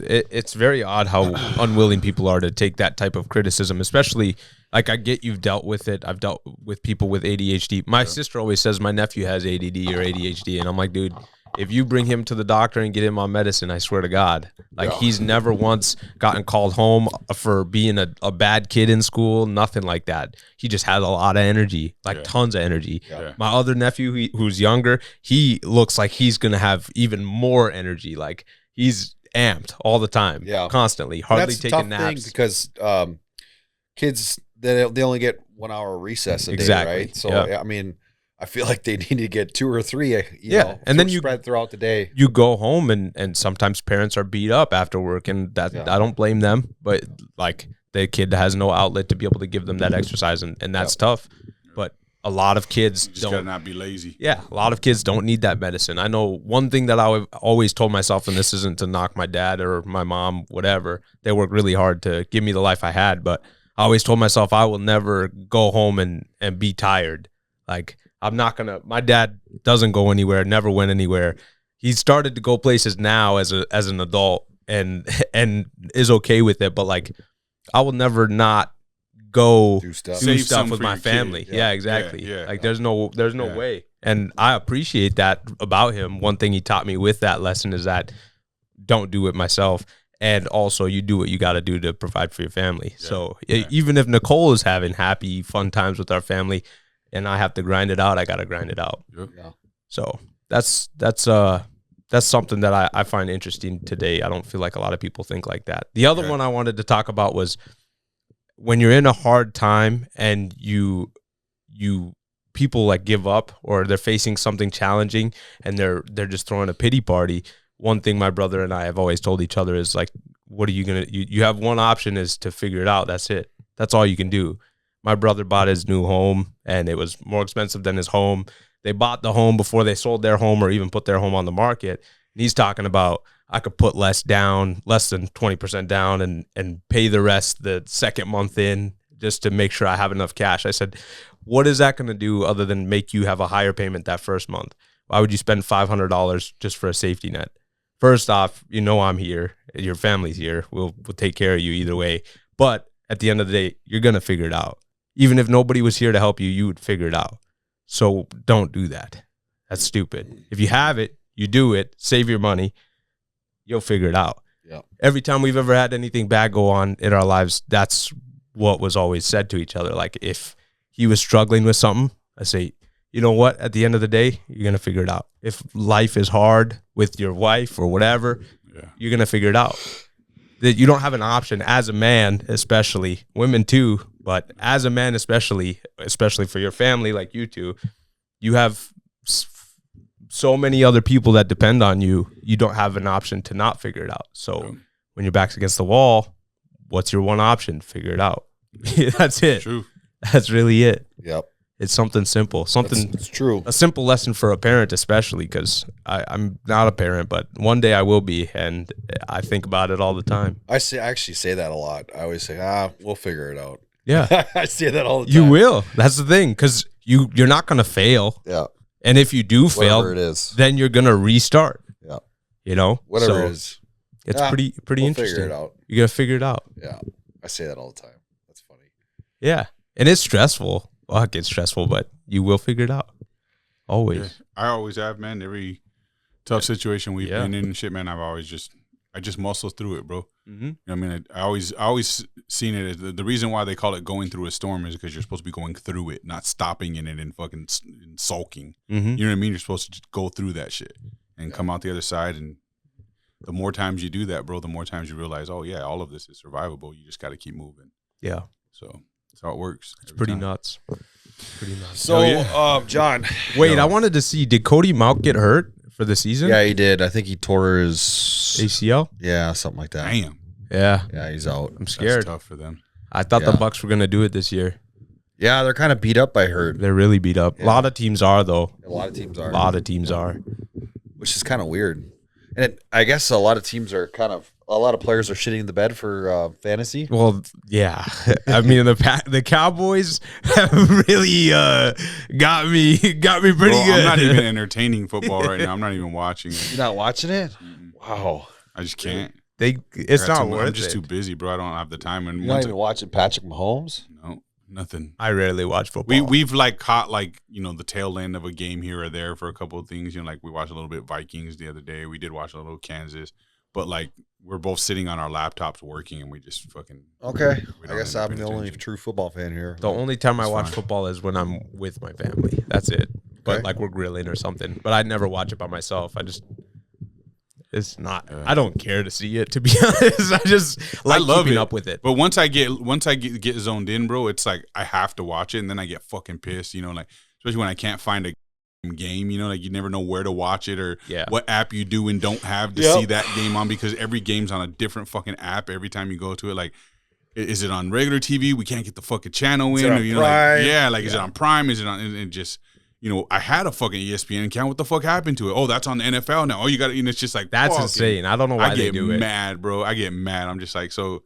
very odd how unwilling people are to take that type of criticism, especially like I get you've dealt with it. I've dealt with people with ADHD. My sister always says my nephew has ADD or ADHD, and I'm like, dude, if you bring him to the doctor and get him on medicine, I swear to God, like he's never once gotten called home for being a bad kid in school, nothing like that. He just has a lot of energy, like tons of energy. My other nephew, who's younger, he looks like he's going to have even more energy. Like he's amped all the time, constantly, hardly taking naps.
Because kids, they only get 1 hour recess a day, right? So, I mean, I feel like they need to get 2 or 3, you know,
and then you
spread throughout the day.
You go home and sometimes parents are beat up after work, and that I don't blame them, but like the kid has no outlet to be able to give them that exercise, and that's tough. But a lot of kids
just gotta not be lazy.
Yeah, a lot of kids don't need that medicine. I know one thing that I always told myself, and this isn't to knock my dad or my mom, whatever. They worked really hard to give me the life I had, but I always told myself I will never go home and be tired. Like, I'm not gonna. My dad doesn't go anywhere. Never went anywhere. He's started to go places now as an adult, and is okay with it. But like, I will never not go do stuff with my family. Yeah, exactly. Like, there's no way. And I appreciate that about him. One thing he taught me with that lesson is that don't do it myself. And also, you do what you got to do to provide for your family. So even if Nicole is having happy, fun times with our family, and I have to grind it out, I got to grind it out. So that's something that I find interesting today. I don't feel like a lot of people think like that. The other one I wanted to talk about was when you're in a hard time and you people like give up, or they're facing something challenging and they're just throwing a pity party. One thing my brother and I have always told each other is like, what are you going to, you have one option is to figure it out. That's it. That's all you can do. My brother bought his new home, and it was more expensive than his home. They bought the home before they sold their home or even put their home on the market. And he's talking about, I could put less than 20% down and pay the rest the second month in just to make sure I have enough cash. I said, what is that going to do other than make you have a higher payment that first month? Why would you spend $500 just for a safety net? First off, you know I'm here. Your family's here. We'll take care of you either way. But at the end of the day, you're going to figure it out. Even if nobody was here to help you, you would figure it out. So don't do that. That's stupid. If you have it, you do it, save your money, you'll figure it out. Yeah. Every time we've ever had anything bad go on in our lives, that's what was always said to each other. Like, if he was struggling with something, I say, you know what? At the end of the day, you're going to figure it out. If life is hard with your wife or whatever, you're going to figure it out. That you don't have an option as a man, especially women too, but as a man, especially for your family, like you two, you have so many other people that depend on you. You don't have an option to not figure it out. So when your back's against the wall, what's your one option? Figure it out. That's it. True. That's really it.
Yep.
It's something simple.
It's true.
A simple lesson for a parent, especially, because I'm not a parent, but one day I will be, and I think about it all the time.
I actually say that a lot. I always say, we'll figure it out.
Yeah.
I say that all the time.
You will. That's the thing, because you're not going to fail.
Yeah.
And if you do fail,
whatever it is,
then you're going to restart.
Yeah.
You know?
Whatever it is.
It's pretty interesting.
Figure it out.
You're going to figure it out.
Yeah. I say that all the time. That's funny.
Yeah. And it's stressful. Fuck, it's stressful, but you will figure it out. Always.
Yeah. I always have, man. Every tough situation we've been in and shit, man, I just muscle through it, bro. Mm-hmm. You know what I mean? I always seen it as the reason why they call it going through a storm is because you're supposed to be going through it, not stopping in it and fucking sulking. Mm-hmm. You know what I mean? You're supposed to just go through that shit and come out the other side. And the more times you do that, bro, the more times you realize, oh yeah, all of this is survivable. You just got to keep moving.
Yeah.
So that's how it works.
It's pretty nuts. Pretty nuts.
So, John.
Wait, I wanted to see, did Cody Mauch get hurt for the season?
Yeah, he did. I think he tore his
ACL?
Yeah, something like that.
Damn.
Yeah.
Yeah, he's out.
I'm scared.
That's tough for them.
I thought the Bucks were going to do it this year.
Yeah, they're kind of beat up by Hurt.
They're really beat up. Yeah. A lot of teams are, though.
A lot of teams are.
Which
is kind of weird. And I guess a lot of teams are a lot of players are shitting the bed for fantasy.
Well, yeah. I mean, the Cowboys have really got me pretty good.
I'm not even entertaining football right now. I'm not even watching it.
You're not watching it? Wow.
I just can't.
It's not worth it.
I'm just too busy, bro. I don't have the time. And
you're not even watching Patrick Mahomes?
No, nothing.
I rarely watch football.
We've like caught like, the tail end of a game here or there for a couple of things. Like we watched a little bit Vikings the other day. We did watch a little Kansas, but like we're both sitting on our laptops working and we just fucking.
Okay. I guess I'm the only true football fan here.
The only time I watch football is when I'm with my family. That's it. But like we're grilling or something. But I'd never watch it by myself. It's not. I don't care to see it, to be honest. I just like keeping up with it.
But once I get zoned in, bro, it's like I have to watch it, and then I get fucking pissed. Like especially when I can't find a game. Like you never know where to watch it or what app you do and don't have to see that game on, because every game's on a different fucking app every time you go to it. Like, is it on regular TV? We can't get the fucking channel in. Or, is it on Prime? Is it on? And just. I had a fucking ESPN account. What the fuck happened to it? Oh, that's on the NFL now. Oh, you got to, it's just like,
that's insane. I don't know why they do it.
I get mad, bro. I get mad. I'm just like, so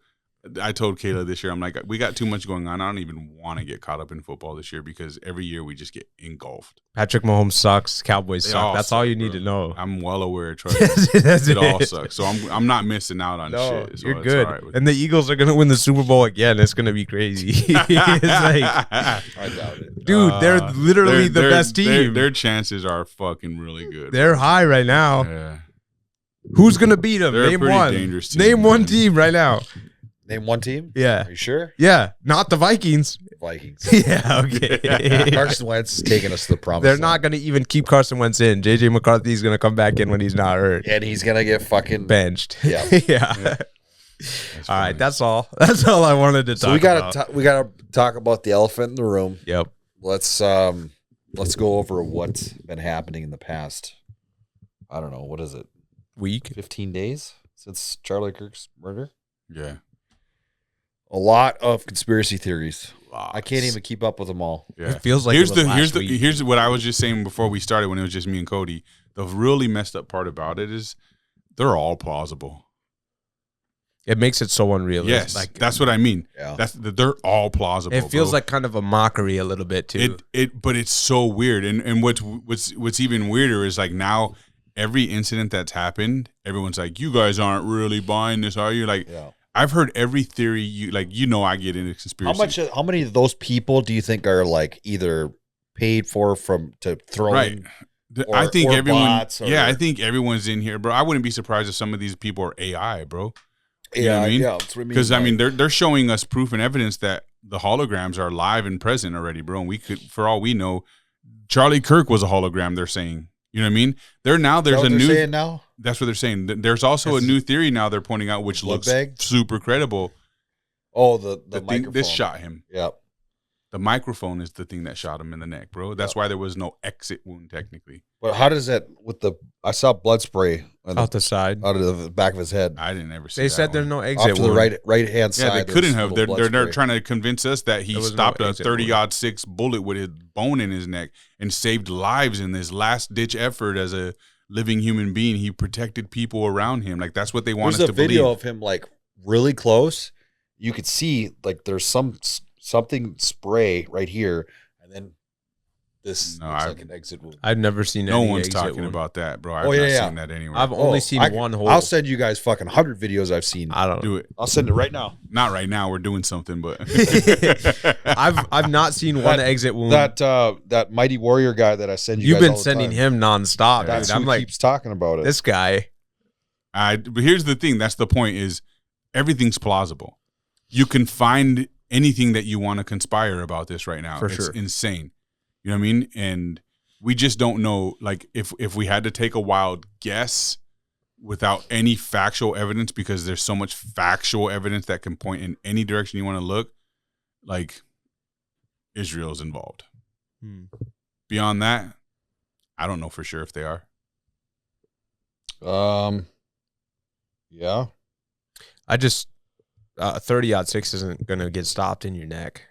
I told Kayla this year, I'm like, we got too much going on. I don't even want to get caught up in football this year because every year we just get engulfed.
Patrick Mahomes sucks. Cowboys suck. That's all you need to know.
I'm well aware, Troy. It all sucks. So I'm not missing out on shit. So
you're good. And the Eagles are going to win the Super Bowl again. It's going to be crazy. It's like,
I doubt it.
Dude, they're literally the best team.
Their chances are fucking really good.
They're high right now.
Yeah.
Who's going to beat them?
They're
Name
a pretty
one.
Dangerous team,
Name one team right now.
Name one team?
Yeah.
Are you sure?
Yeah. Not the Vikings.
Vikings.
Yeah, okay.
Carson Wentz is taking us to the promised
They're not going to even keep Carson Wentz in. JJ McCarthy's going to come back in when he's not hurt.
And he's going to get fucking
benched.
Yeah.
Yeah. All right, that's all. That's all I wanted to talk about.
So we got to talk about the elephant in the room.
Yep.
Let's go over what's been happening in the past. I don't know, what is it?
Week?
15 days since Charlie Kirk's murder?
Yeah.
A lot of conspiracy theories.
Lots.
I can't even keep up with them all.
Yeah.
It feels like
here's what I was just saying before we started when it was just me and Cody. The really messed up part about it is they're all plausible.
It makes it so unreal.
Yes, that's what I mean.
Yeah.
They're all plausible.
It feels like kind of a mockery a little bit too.
But it's so weird. And what's even weirder is like now every incident that's happened, everyone's like, you guys aren't really buying this, are you? Like, I've heard every theory. I get into conspiracy.
How many of those people do you think are like either paid for to throw in?
I think everyone. I think everyone's in here, bro. I wouldn't be surprised if some of these people are AI, bro. You know what I mean?
Yeah, that's what I mean.
Because they're showing us proof and evidence that the holograms are live and present already, bro. And we could, for all we know, Charlie Kirk was a hologram. They're saying, you know what I mean? There's a new.
Saying now?
That's what they're saying. There's also a new theory now they're pointing out, which looks super credible.
Oh, the microphone.
This shot him.
Yep.
The microphone is the thing that shot him in the neck, bro. That's why there was no exit wound, technically.
But how does that I saw blood spray
out the side,
out of the back of his head.
I didn't ever see.
They said there's no exit
off to the right hand side.
Yeah, they couldn't have. They're trying to convince us that he stopped a 30-06 bullet with his bone in his neck and saved lives in this last ditch effort as a living human being. He protected people around him. Like that's what they want us to believe.
There's a video of him like really close. You could see like there's something spray right here, and then this looks like an exit wound.
I've never seen
no
any
one's
exit
talking
wound.
about that, bro. I've not seen that anywhere.
I've only seen one hole.
I'll send you guys fucking 100 videos I've seen.
I don't
do it.
I'll send it right now.
Not right now. We're doing something, but
I've not seen one exit wound.
That Mighty Warrior guy that I send you.
You've
guys
been
all the
sending
time.
him nonstop.
That's
dude. I'm
who
like,
keeps talking about it.
This guy.
But here's the thing. That's the point. Is everything's plausible. You can find anything that you want to conspire about this right now. It's insane. You know what I mean? And we just don't know. Like if we had to take a wild guess without any factual evidence, because there's so much factual evidence that can point in any direction you want to look, like Israel's involved. Beyond that, I don't know for sure if they are.
Yeah.
I just 30-06 isn't going to get stopped in your neck.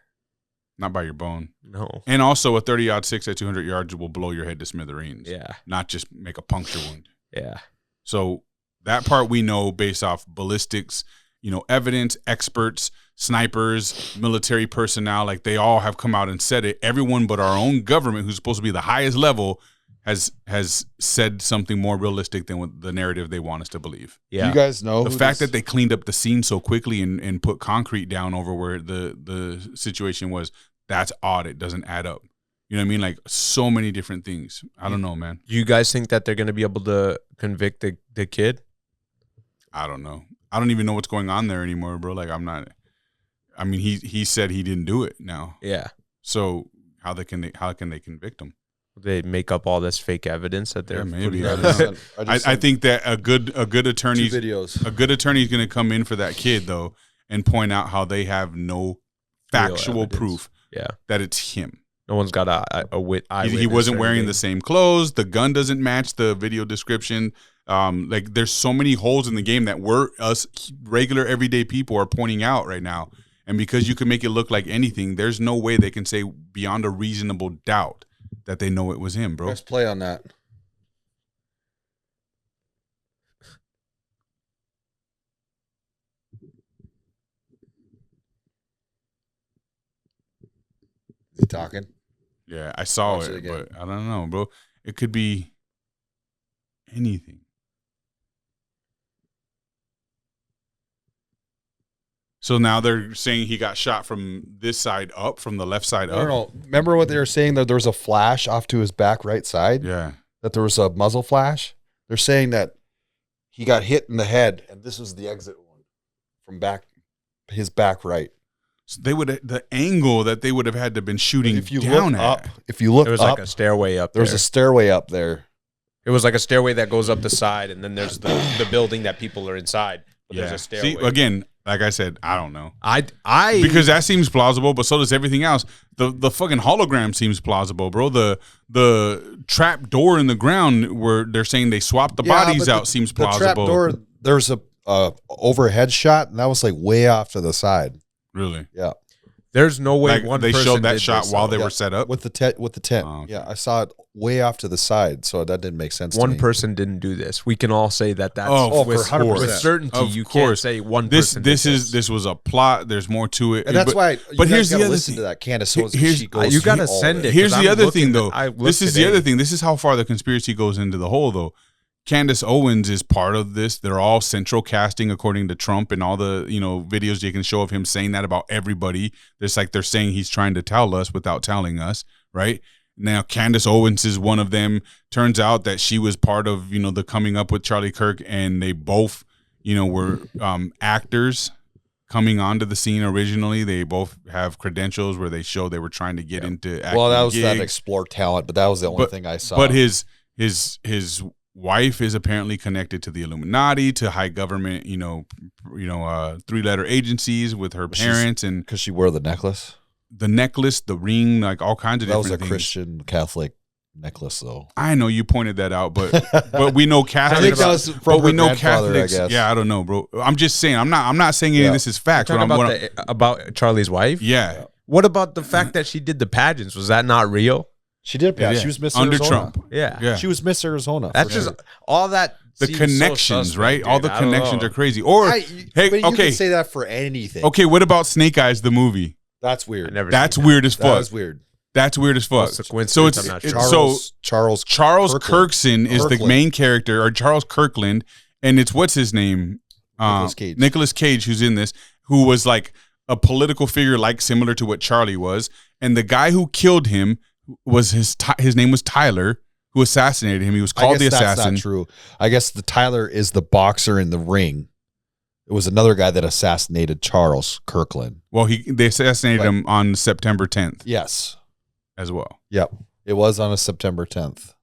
Not by your bone.
No.
And also a 30-06 at 200 yards will blow your head to smithereens.
Yeah.
Not just make a puncture wound.
Yeah.
So that part we know based off ballistics, evidence, experts, snipers, military personnel, like they all have come out and said it. Everyone but our own government, who's supposed to be the highest level, has said something more realistic than what the narrative they want us to believe.
Yeah. You guys know
the fact that they cleaned up the scene so quickly and put concrete down over where the situation was, that's odd. It doesn't add up. You know what I mean? Like so many different things. I don't know, man.
Do you guys think that they're going to be able to convict the kid?
I don't know. I don't even know what's going on there anymore, bro. Like he said he didn't do it now.
Yeah.
So how can they convict him?
They make up all this fake evidence that they're
maybe. I think that a good attorney is going to come in for that kid though and point out how they have no factual proof that it's him.
No one's got a witness.
He wasn't wearing the same clothes. The gun doesn't match the video description. Like there's so many holes in the game that us regular everyday people are pointing out right now. And because you can make it look like anything, there's no way they can say beyond a reasonable doubt that they know it was him, bro.
Let's play on that. Is he talking?
Yeah, I saw it, but I don't know, bro. It could be anything. So now they're saying he got shot from this side up, from the left side up.
No. Remember what they were saying, that there was a flash off to his back right side?
Yeah.
That there was a muzzle flash? They're saying that he got hit in the head, and this was the exit one from his back right.
So the angle that they would have had to have been shooting
if you
down
look
at.
up, if you look
there was
up,
like a stairway up.
There's a stairway up there.
It was like a stairway that goes up the side, and then there's the building that people are inside. But there's a stairway.
See, again, like I said, I don't know.
Because
that seems plausible, but so does everything else. The fucking hologram seems plausible, bro. The trap door in the ground where they're saying they swapped the bodies out seems plausible.
The trap door, there's a overhead shot, and that was like way off to the side.
Really?
Yeah.
There's no way
they showed that shot while they were set up
with the tent. Oh, okay. Yeah, I saw it way off to the side, so that didn't make sense.
One person didn't do this. We can all say that's
for 100%.
With certainty. You can't say one person.
This was a plot. There's more to it,
and that's why.
But here's the other
listen
thing.
To that Candace Owens.
You got to send it.
Here's the other thing, though. This is the other thing. This is how far the conspiracy goes into the hole, though. Candace Owens is part of this. They're all central casting according to Trump and all the videos you can show of him saying that about everybody. It's like they're saying he's trying to tell us without telling us, right? Now Candace Owens is one of them. Turns out that she was part of the coming up with Charlie Kirk, and they both were actors coming onto the scene originally. They both have credentials where they show they were trying to get into acting.
Well, that was
gigs.
that explore talent, but that was the only thing I saw.
But his wife is apparently connected to the Illuminati, to high government, 3-letter agencies with her parents, and
because she wore the necklace,
the ring, like all kinds of different things.
That was a Christian Catholic necklace, though.
I know you pointed that out, but we know Catholics.
I think that was from her grandfather,
Catholics. I guess. Yeah, I don't know, bro. I'm just saying. I'm not saying any of this is facts.
About Charlie's wife.
Yeah.
What about the fact that she did the pageants? Was that not real?
She did. Yeah, she was Miss
under
Arizona.
Trump.
Yeah,
she was Miss Arizona.
That's just all that.
The connections,
so
right?
Dude,
all the connections are crazy. Or
but you can say that for anything.
Okay, what about Snake Eyes, the movie?
That's weird.
That's weird as fuck.
That's weird.
That's weird as fuck.
So it's
Charles
Kirkson is the main character, or Charles Kirkland, and it's what's his name? Nicolas Cage, who's in this, who was like a political figure, like similar to what Charlie was, and the guy who killed him was his name was Tyler, who assassinated him. He was called the assassin.
That's not true. I guess the Tyler is the boxer in the ring. It was another guy that assassinated Charles Kirkland.
Well, they assassinated him on September 10th.
Yes,
as well.
Yep, it was on a September 10th,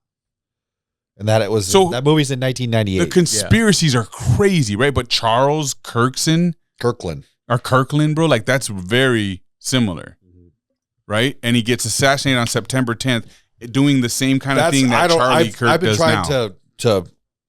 and that that movie's in 1998.
The conspiracies are crazy, right? But Charles Kirkland, bro, like that's very similar. Right, and he gets assassinated on September 10th, doing the same kind of thing that Charlie Kirk does now.
I've been trying to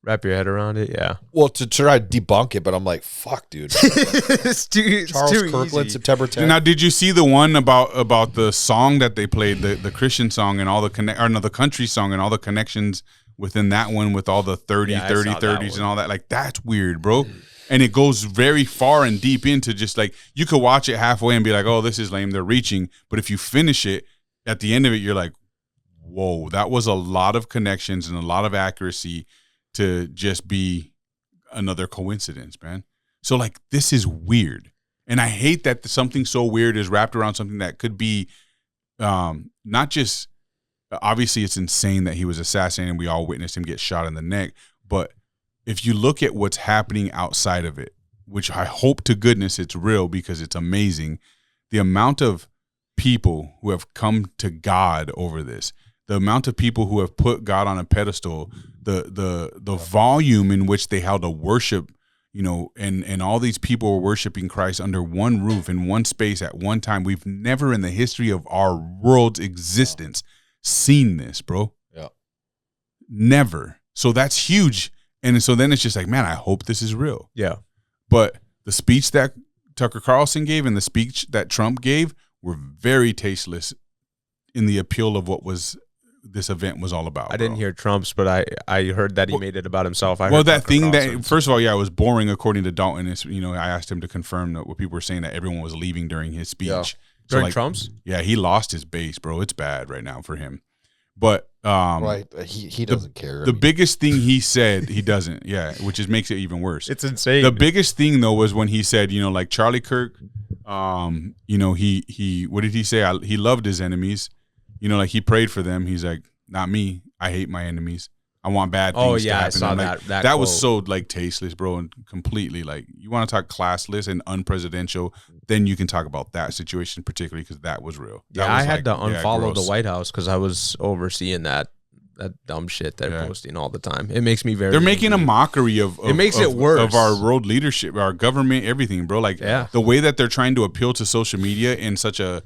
Wrap your head around it, yeah.
Well, to try to debunk it, but I'm like, fuck, dude.
It's too
Kirkland,
easy.
September 10th.
Now, did you see the one about the song that they played, the Christian song and all the country song and all the connections within that one with all the 30s and all that? Like, that's weird, bro. And it goes very far and deep into just like, you could watch it halfway and be like, oh, this is lame, they're reaching. But if you finish it, at the end of it, you're like, whoa, that was a lot of connections and a lot of accuracy to just be another coincidence, man. So like, this is weird. And I hate that something so weird is wrapped around something that could be not just, obviously it's insane that he was assassinated and we all witnessed him get shot in the neck. But if you look at what's happening outside of it, which I hope to goodness it's real because it's amazing, the amount of people who have come to God over this, the amount of people who have put God on a pedestal, the volume in which they held a worship, you know, and all these people were worshiping Christ under one roof in one space at one time. We've never in the history of our world's existence seen this, bro.
Yeah.
Never. So that's huge. And so then it's just like, man, I hope this is real.
Yeah.
But the speech that Tucker Carlson gave and the speech that Trump gave were very tasteless in the appeal of what this event was all about.
I didn't hear Trump's, but I heard that he made it about himself.
First of all, yeah, it was boring according to Dalton. It's, you know, I asked him to confirm that what people were saying, that everyone was leaving during his speech.
Yeah.
So
During Trump's?
Yeah, he lost his base, bro. It's bad right now for him. But
right, he doesn't care.
The biggest thing he said, he doesn't, yeah, which makes it even worse.
It's insane.
The biggest thing though was when he said, you know, like Charlie Kirk, you know, he what did he say? He loved his enemies. You know, like he prayed for them. He's like, not me. I hate my enemies. I want bad things to happen.
I saw
like, that was so like tasteless, bro, and completely like, you want to talk classless and unpresidential, then you can talk about that situation particularly because that was real.
Yeah, I had to unfollow the White House because I was overseeing that dumb shit they're posting all the time. It makes me very.
They're making a mockery of
it makes it worse
of our world leadership, our government, everything, bro. Like the way that they're trying to appeal to social media in such a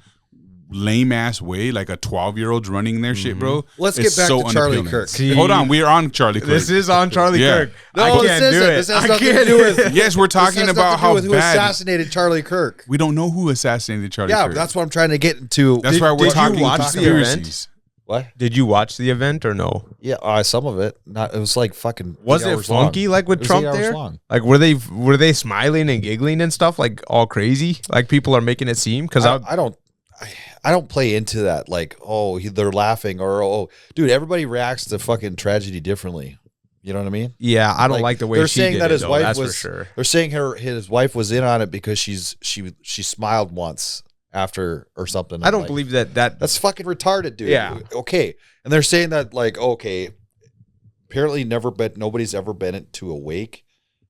lame ass way, like a 12-year-old's running their shit, bro.
Let's get back to Charlie Kirk.
Hold on, we are on Charlie Kirk.
This is on Charlie Kirk.
No,
I can't do it.
This has nothing to do with.
Yes, we're talking about how
who
bad.
assassinated Charlie Kirk.
We don't know who assassinated Charlie Kirk.
Yeah, that's what I'm trying to get into.
That's why we're talking
you watch
conspiracies.
What?
Did you watch the event or no?
Yeah, some of it. Not. It was like fucking.
Was it funky like with Trump there? Like were they smiling and giggling and stuff like all crazy? Like people are making it seem because
I don't play into that. Like, they're laughing or dude, everybody reacts to fucking tragedy differently. You know what I mean?
Yeah, I don't like the way
they're
she
saying
did
that his wife
that's
was.
For sure.
They're saying his wife was in on it because she smiled once after or something.
I don't believe that.
That's fucking retarded, dude.
Yeah.
Okay, and they're saying that like apparently nobody's ever been to a wake.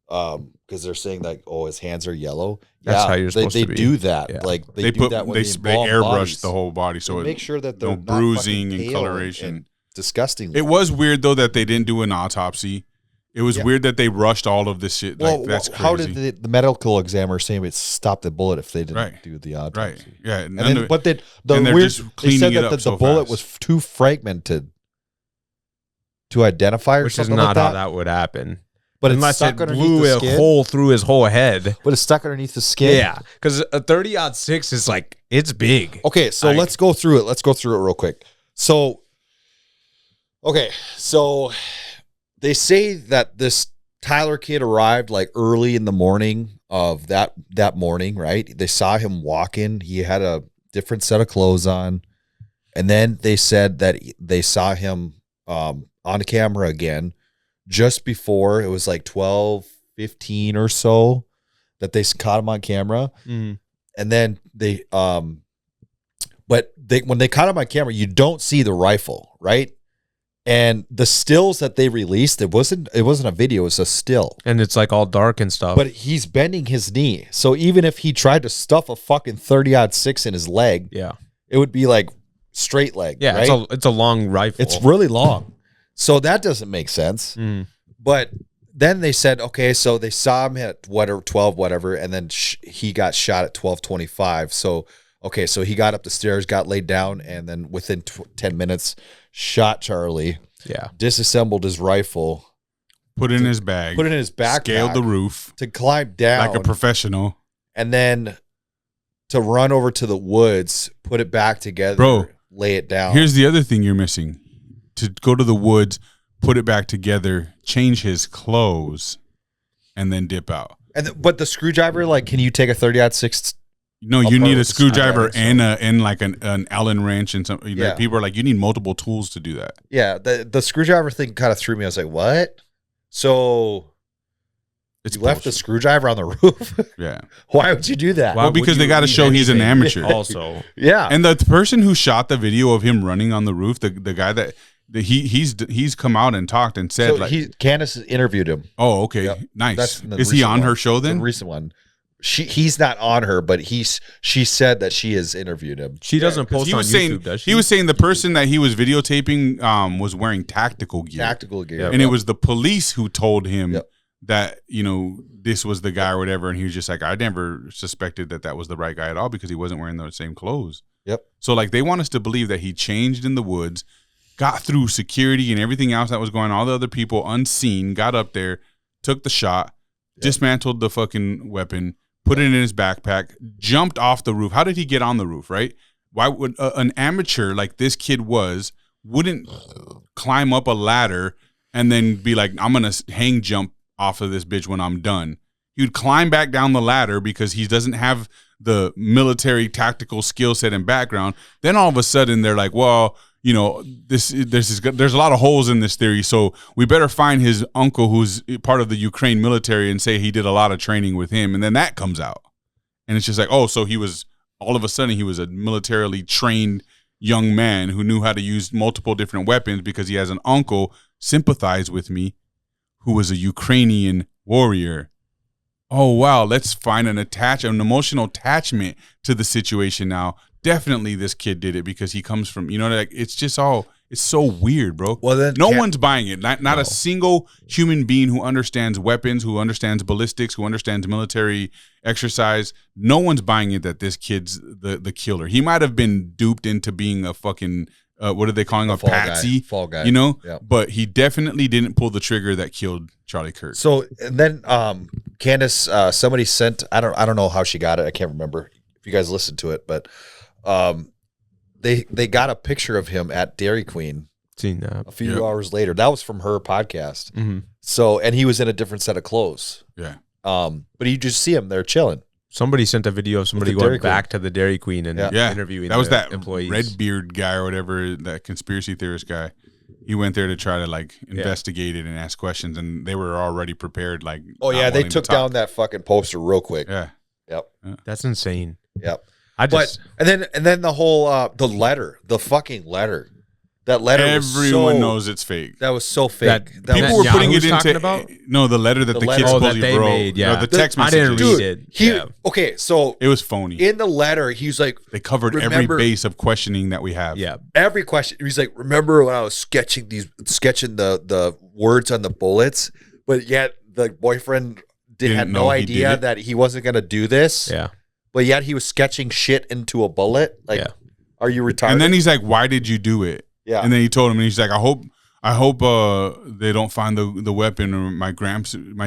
Because they're saying that his hands are yellow.
That's how you're supposed to be.
They do that.
Yeah.
Like they do that when they
airbrush the whole body, so
make sure that they're
no bruising and coloration.
And disgusting.
It was weird though that they didn't do an autopsy. It was weird that they rushed all of this shit.
Well,
like, that's crazy.
How did the medical examiner say it stopped the bullet if they didn't do the autopsy?
Right. Yeah.
And then, but the weird they said that the bullet was too fragmented to identify,
which is not how that would happen.
But
unless
it's
it blew a hole through his whole head.
But it's stuck underneath the skin.
Yeah, because a 30-06 is like, it's big.
Okay, so let's go through it. Let's go through it real quick. So they say that this Tyler kid arrived like early in the morning of that morning, right? They saw him walking. He had a different set of clothes on. And then they said that they saw him on camera again just before. It was like 12:15 or so that they caught him on camera.
Mm.
And then when they caught him on camera, you don't see the rifle, right? And the stills that they released, it wasn't a video, it was a still.
And it's like all dark and stuff.
But he's bending his knee. So even if he tried to stuff a fucking 30-06 in his leg, it would be like straight leg.
Yeah,
right?
it's a long rifle.
It's really long. So that doesn't make sense.
Mm.
But then they said, okay, so they saw him at 12, whatever, and then he got shot at 12:25. So, okay, so he got up the stairs, got laid down, and then within 10 minutes, shot Charlie.
Yeah.
Disassembled his rifle.
put it in his bag, scaled the roof
to climb down
like a professional,
and then to run over to the woods, put it back together,
bro.
Lay it down.
Here's the other thing you're missing: to go to the woods, put it back together, change his clothes, and then dip out.
But the screwdriver, like, can you take a 30-06?
No, you need a screwdriver and like an Allen wrench and some. People are like, you need multiple tools to do that.
Yeah, the screwdriver thing kind of threw me. I was like, what? So you left the screwdriver on the roof?
Yeah.
Why would you do that?
Well, because they got to show he's an amateur.
Also,
yeah.
And the person who shot the video of him running on the roof, the guy that he's come out and talked and said, so
Candace interviewed him.
Oh, okay, yep. Nice. Is he on her show then?
The recent one. He's not on her, but she said that she has interviewed him.
She doesn't post on YouTube, does she?
He was saying the person that he was videotaping was wearing tactical gear. And it was the police who told him that, this was the guy or whatever. And he was just like, I never suspected that was the right guy at all because he wasn't wearing the same clothes.
Yep.
So like they want us to believe that he changed in the woods, got through security and everything else that was going on, all the other people unseen, got up there, took the shot, dismantled the fucking weapon, put it in his backpack, jumped off the roof. How did he get on the roof, right? Why would an amateur like this kid wouldn't climb up a ladder and then be like, I'm going to hang jump off of this bitch when I'm done? He would climb back down the ladder because he doesn't have the military tactical skill set and background. Then all of a sudden they're like, well, there's a lot of holes in this theory, so we better find his uncle who's part of the Ukraine military and say he did a lot of training with him, and then that comes out. And it's just like, oh, so he was a militarily trained young man who knew how to use multiple different weapons because he has an uncle sympathize with me who was a Ukrainian warrior. Oh, wow, let's find an emotional attachment to the situation now. Definitely this kid did it because he comes from, it's just it's so weird, bro.
Well, then
no one's buying it. Not a single human being who understands weapons, who understands ballistics, who understands military exercise. No one's buying it that this kid's the killer. He might have been duped into being a fucking, what are they calling a patsy?
Fall guy.
Yep. But he definitely didn't pull the trigger that killed Charlie Kirk.
So, and then Candace, somebody sent, I don't know how she got it. I can't remember if you guys listened to it, but they got a picture of him at Dairy Queen.
Seen that
a few hours later. That was from her podcast.
Mm-hmm.
So, and he was in a different set of clothes.
Yeah.
But you just see him there chilling.
Somebody sent a video of somebody going back to the Dairy Queen and interviewing.
That was that
employees.
Redbeard guy or whatever, that conspiracy theorist guy. He went there to try to investigate it and ask questions, and they were already prepared. Like,
oh yeah, they took down that fucking poster real quick.
Yeah.
Yep.
That's insane.
Yep. And then the whole the fucking letter. That letter
everyone knows it's fake.
That was so fake.
People were putting it into
about?
No, the letter that the kid supposedly
that
wrote.
Made,
the text message.
I didn't read it.
Okay, so
it was phony.
In the letter, he's like,
they covered every base of questioning that we have.
Yeah,
every question. He's like, remember when I was sketching the words on the bullets, but yet the boyfriend had no idea that he wasn't going to do this.
Yeah.
But yet he was sketching shit into a bullet. Like, are you retarded?
And then he's like, "Why did you do it?"
Yeah.
And then he told him, and he's like, "I hope they don't find the weapon, or my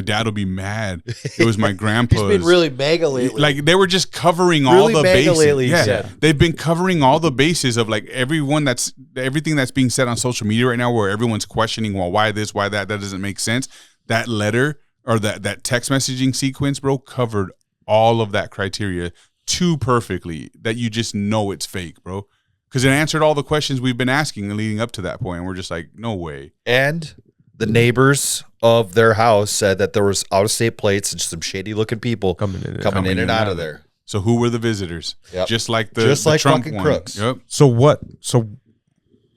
dad will be mad. It was my grandpa's."
He's been really mega lately.
Like they were just covering all the bases.
Lately,
they've been covering all the bases of like everything that's being said on social media right now, where everyone's questioning, well, why this, why that doesn't make sense. That letter or that text messaging sequence, bro, covered all of that criteria too perfectly that you just know it's fake, bro. Because it answered all the questions we've been asking leading up to that point. And we're just like, no way.
And the neighbors of their house said that there was out-of-state plates and some shady-looking people coming in and out of there.
So who were the visitors?
Yep.
Just like the Trump
fucking
one.
crooks.
Yep.
So what? So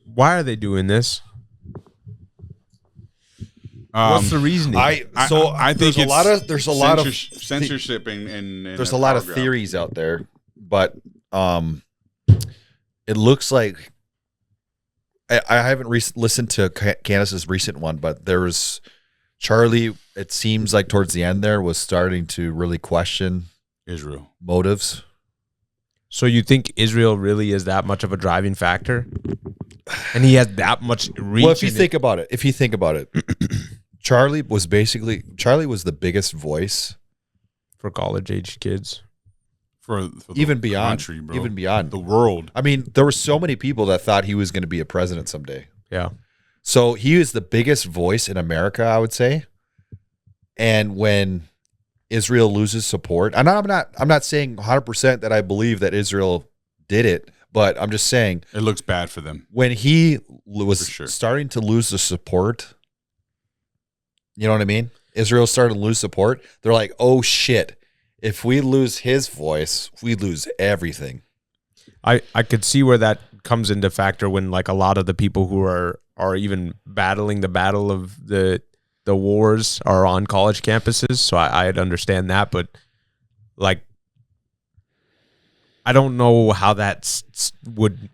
why are they doing this? What's the reasoning?
I think there's a lot of
censorship and
there's a lot of theories out there, but it looks like I haven't listened to Candace's recent one, but there was Charlie. It seems like towards the end there was starting to really question
Israel
motives.
So you think Israel really is that much of a driving factor, and he has that much reach?
Well, if you think about it, Charlie was the biggest voice
for college age kids.
For
even beyond
country, bro.
Even beyond
the world.
I mean, there were so many people that thought he was going to be a president someday.
Yeah.
So he is the biggest voice in America, I would say. And when Israel loses support, and I'm not saying 100% that I believe that Israel did it, but I'm just saying
it looks bad for them.
When he was starting to lose the support, you know what I mean? Israel started to lose support. They're like, "Oh shit. If we lose his voice, we lose everything."
I could see where that comes into factor when like a lot of the people who are even battling the battle of the wars are on college campuses. So I'd understand that, but like I don't know how that would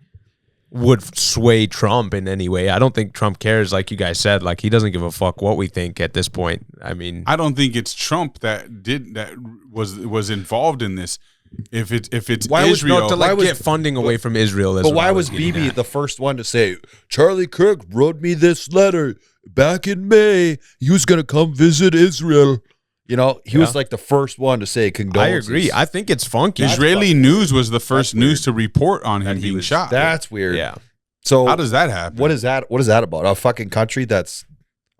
sway Trump in any way. I don't think Trump cares, like you guys said. Like he doesn't give a fuck what we think at this point. I mean,
I don't think it's Trump that was involved in this. If it's Israel,
get funding away from Israel.
But why was Bibi the first one to say, Charlie Kirk wrote me this letter back in May? He was going to come visit Israel. You know, he was like the first one to say condolences.
I agree. I think it's funky.
Israeli news was the first news to report on him being shot.
That's weird.
Yeah.
So how does that happen?
What is that? What is that about? A fucking country that's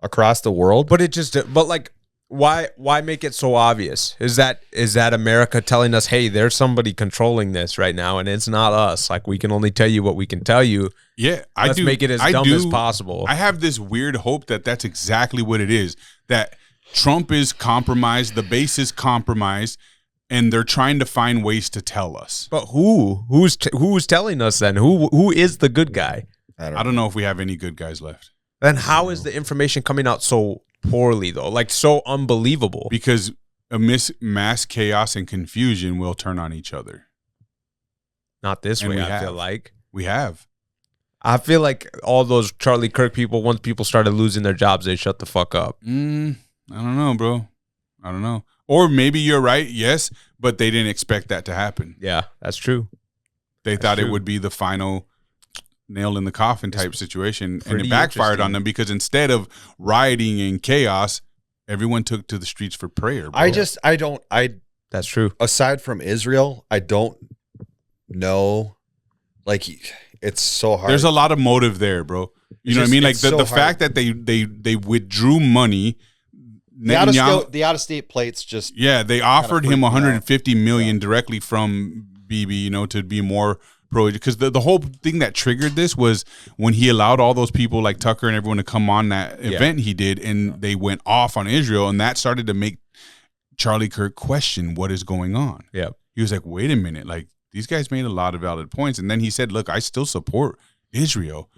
across the world?
But why make it so obvious? Is that America telling us, hey, there's somebody controlling this right now, and it's not us. Like we can only tell you what we can tell you.
Yeah,
let's make it as dumb as possible.
I have this weird hope that that's exactly what it is. That Trump is compromised, the base is compromised, and they're trying to find ways to tell us.
But who's telling us then? Who is the good guy?
I don't know if we have any good guys left.
Then how is the information coming out so poorly though? Like so unbelievable?
Because mass chaos and confusion will turn on each other.
Not this way, I feel like.
We have.
I feel like all those Charlie Kirk people, once people started losing their jobs, they shut the fuck up.
I don't know, bro. I don't know. Or maybe you're right, yes, but they didn't expect that to happen.
Yeah, that's true.
They thought it would be the final nail in the coffin type situation, and it backfired on them because instead of rioting and chaos, everyone took to the streets for prayer, bro.
That's true.
Aside from Israel, I don't know. Like, it's so hard.
There's a lot of motive there, bro. You know what I mean? Like the fact that they withdrew money.
The out-of-state plates just
they offered him 150 million directly from Bibi, you know, to be more pro. Because the whole thing that triggered this was when he allowed all those people like Tucker and everyone to come on that event he did, and they went off on Israel, and that started to make Charlie Kirk question what is going on.
Yeah,
he was like, wait a minute, like these guys made a lot of valid points, and then he said, look, I still support Israel.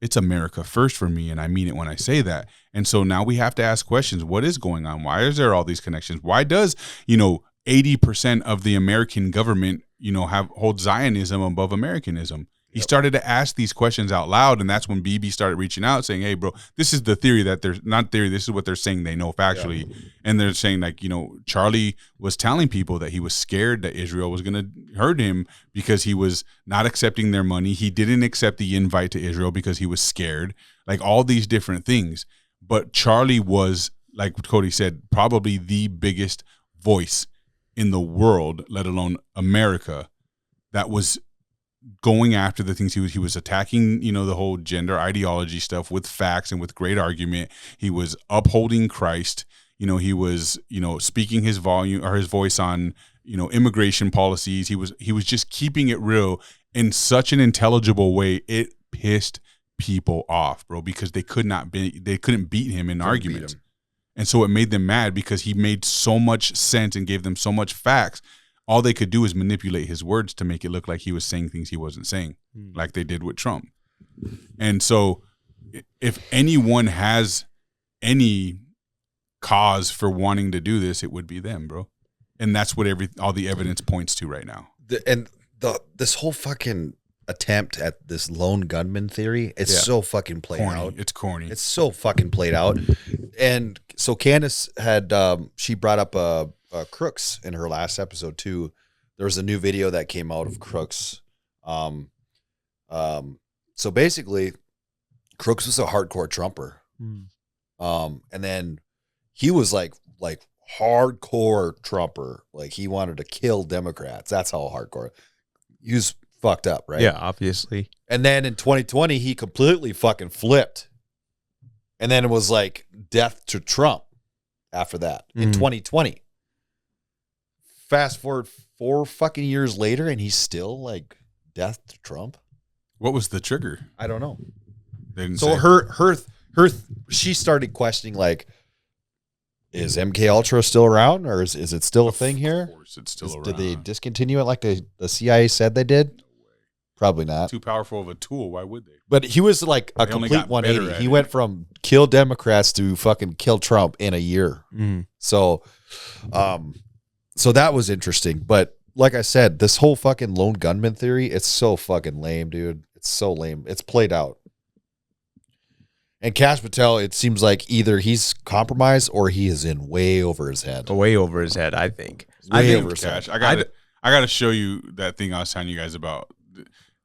It's America first for me, and I mean it when I say that. And so now we have to ask questions. What is going on? Why is there all these connections? Why does, 80% of the American government, hold Zionism above Americanism? He started to ask these questions out loud, and that's when Bibi started reaching out saying, hey, bro, this is the theory that there's not theory. This is what they're saying they know factually. Yeah. And they're saying, like, Charlie was telling people that he was scared that Israel was going to hurt him because he was not accepting their money. He didn't accept the invite to Israel because he was scared, like all these different things. But Charlie was, like Cody said, probably the biggest voice in the world, let alone America, that was going after the things he was attacking, the whole gender ideology stuff with facts and with great argument. He was upholding Christ. He was, speaking his voice on, immigration policies. He was just keeping it real in such an intelligible way. It pissed people off, bro, because they couldn't beat him in arguments. And so it made them mad because he made so much sense and gave them so much facts. All they could do is manipulate his words to make it look like he was saying things he wasn't saying, like they did with Trump. And so if anyone has any cause for wanting to do this, it would be them, bro. And that's what all the evidence points to right now.
This whole fucking attempt at this lone gunman theory, it's so fucking played out.
It's corny.
It's so fucking played out. And so Candace had, she brought up Crooks in her last episode too. There was a new video that came out of Crooks. So basically, Crooks was a hardcore Trumper. And then he was like hardcore Trumper. Like he wanted to kill Democrats. That's how hardcore. He was fucked up, right?
Yeah, obviously.
And then in 2020, he completely fucking flipped. And then it was like death to Trump after that in 2020. Fast forward 4 fucking years later, and he's still like death to Trump.
What was the trigger?
I don't know.
So
She started questioning, like, is MK Ultra still around, or is it still a thing here?
Of course, it's still around.
Did they discontinue it like the CIA said they did? No way. Probably not.
Too powerful of a tool. Why would they?
But he was like a complete 180. He went from kill Democrats to fucking kill Trump in a year. So that was interesting. But like I said, this whole fucking lone gunman theory, it's so fucking lame, dude. It's so lame. It's played out. And Kash Patel, it seems like either he's compromised or he is in way over his head.
Way over his head, I think.
Way over his head. I gotta show you that thing I was telling you guys about.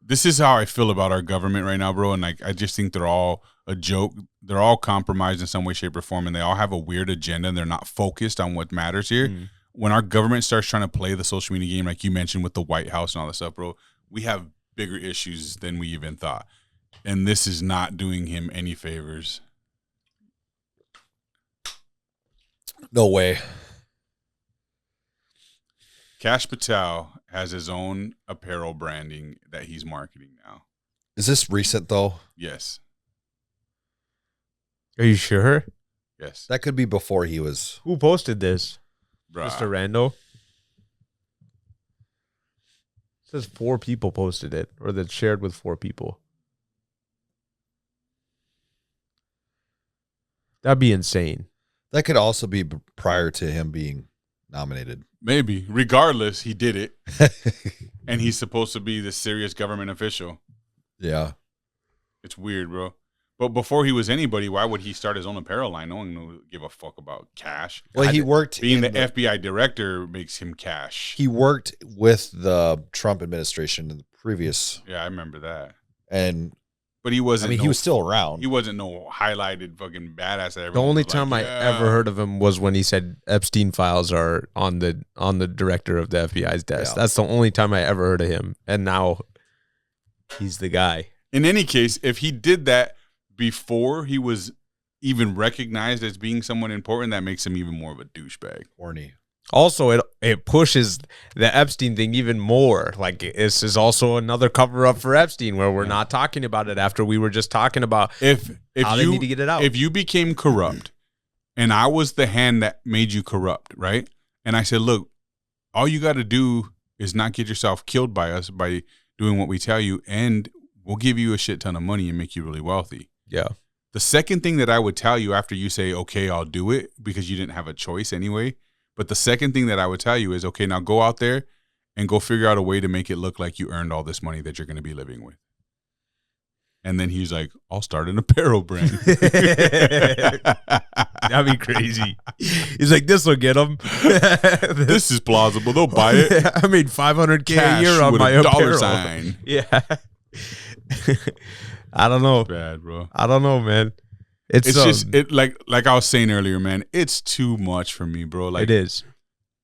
This is how I feel about our government right now, bro. And like, I just think they're all a joke. They're all compromised in some way, shape, or form, and they all have a weird agenda. And they're not focused on what matters here. When our government starts trying to play the social media game, like you mentioned with the White House and all this stuff, bro, we have bigger issues than we even thought. And this is not doing him any favors.
No way.
Kash Patel has his own apparel branding that he's marketing now.
Is this recent, though?
Yes.
Are you sure?
Yes.
That could be before he was.
Who posted this?
Bruh.
Mr. Rando? It says 4 people posted it, or that shared with 4 people. That'd be insane.
That could also be prior to him being nominated.
Maybe. Regardless, he did it. And he's supposed to be the serious government official.
Yeah.
It's weird, bro. But before he was anybody, why would he start his own apparel line? No one would give a fuck about cash.
Well, he worked.
Being the FBI director makes him cash.
He worked with the Trump administration in the previous.
Yeah, I remember that.
But
he wasn't.
I mean, he was still around.
He wasn't no highlighted fucking badass. That
the only time I ever heard of him was when he said Epstein files are on the director of the FBI's desk. Yeah. That's the only time I ever heard of him. And now he's the guy.
In any case, if he did that before he was even recognized as being someone important, that makes him even more of a douchebag.
Horny.
Also, it pushes the Epstein thing even more. Like, this is also another cover up for Epstein, where we're not talking about it after we were just talking about
if
how they need to get it out.
If you became corrupt, and I was the hand that made you corrupt, right? And I said, look, all you got to do is not get yourself killed by us by doing what we tell you, and we'll give you a shit ton of money and make you really wealthy.
Yeah.
The second thing that I would tell you after you say, okay, I'll do it, because you didn't have a choice anyway. But the second thing that I would tell you is, okay, now go out there and go figure out a way to make it look like you earned all this money that you're going to be living with. And then he's like, I'll start an apparel brand.
That'd be crazy. He's like, this will get them.
This is plausible. They'll buy it.
I made $500K
Cash
a year on my apparel.
$sign.
Yeah. I don't know.
Bad, bro.
I don't know, man.
It's just like I was saying earlier, man. It's too much for me, bro. Like,
it is.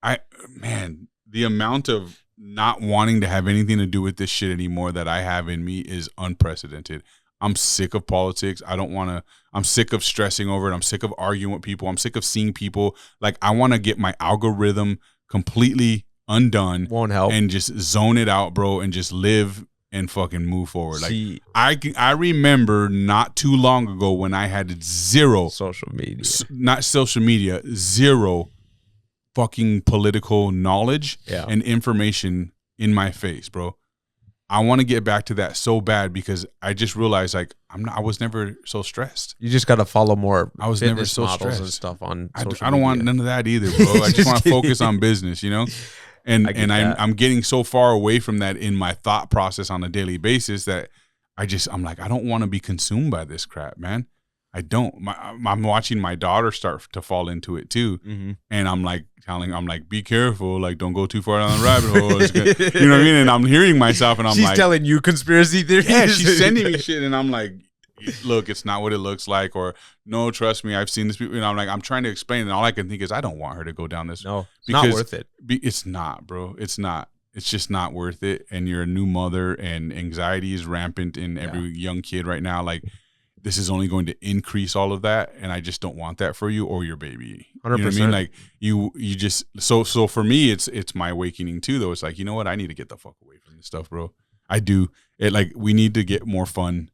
The amount of not wanting to have anything to do with this shit anymore that I have in me is unprecedented. I'm sick of politics. I'm sick of stressing over it. I'm sick of arguing with people. I'm sick of seeing people. Like, I want to get my algorithm completely undone.
Won't help.
And just zone it out, bro, and just live and fucking move forward. Like, I remember not too long ago when I had zero
social media,
zero fucking political knowledge and information in my face, bro. I want to get back to that so bad because I just realized, like, I was never so stressed.
You just got to follow more.
I was never so stressed
and stuff on.
I don't want none of that either, bro. I just want to focus on business, you know. And I'm getting so far away from that in my thought process on a daily basis that I'm like, I don't want to be consumed by this crap, man. I don't. I'm watching my daughter start to fall into it too, and I'm like be careful, like don't go too far down the rabbit hole. You know what I mean? And I'm hearing myself, and she's
telling you conspiracy theories.
Yeah, she's sending me shit, and I'm like, look, it's not what it looks like, or no, trust me, I've seen this. I'm trying to explain, and all I can think is I don't want her to go down this.
No, it's not worth it.
It's not, bro. It's not. It's just not worth it. And you're a new mother, and anxiety is rampant in every young kid right now. Like, this is only going to increase all of that, and I just don't want that for you or your baby.
100%.
You know what I mean? Like, you just so for me, it's my awakening too. Though it's like, you know what? I need to get the fuck away from this stuff, bro. I do. We need to get more fun.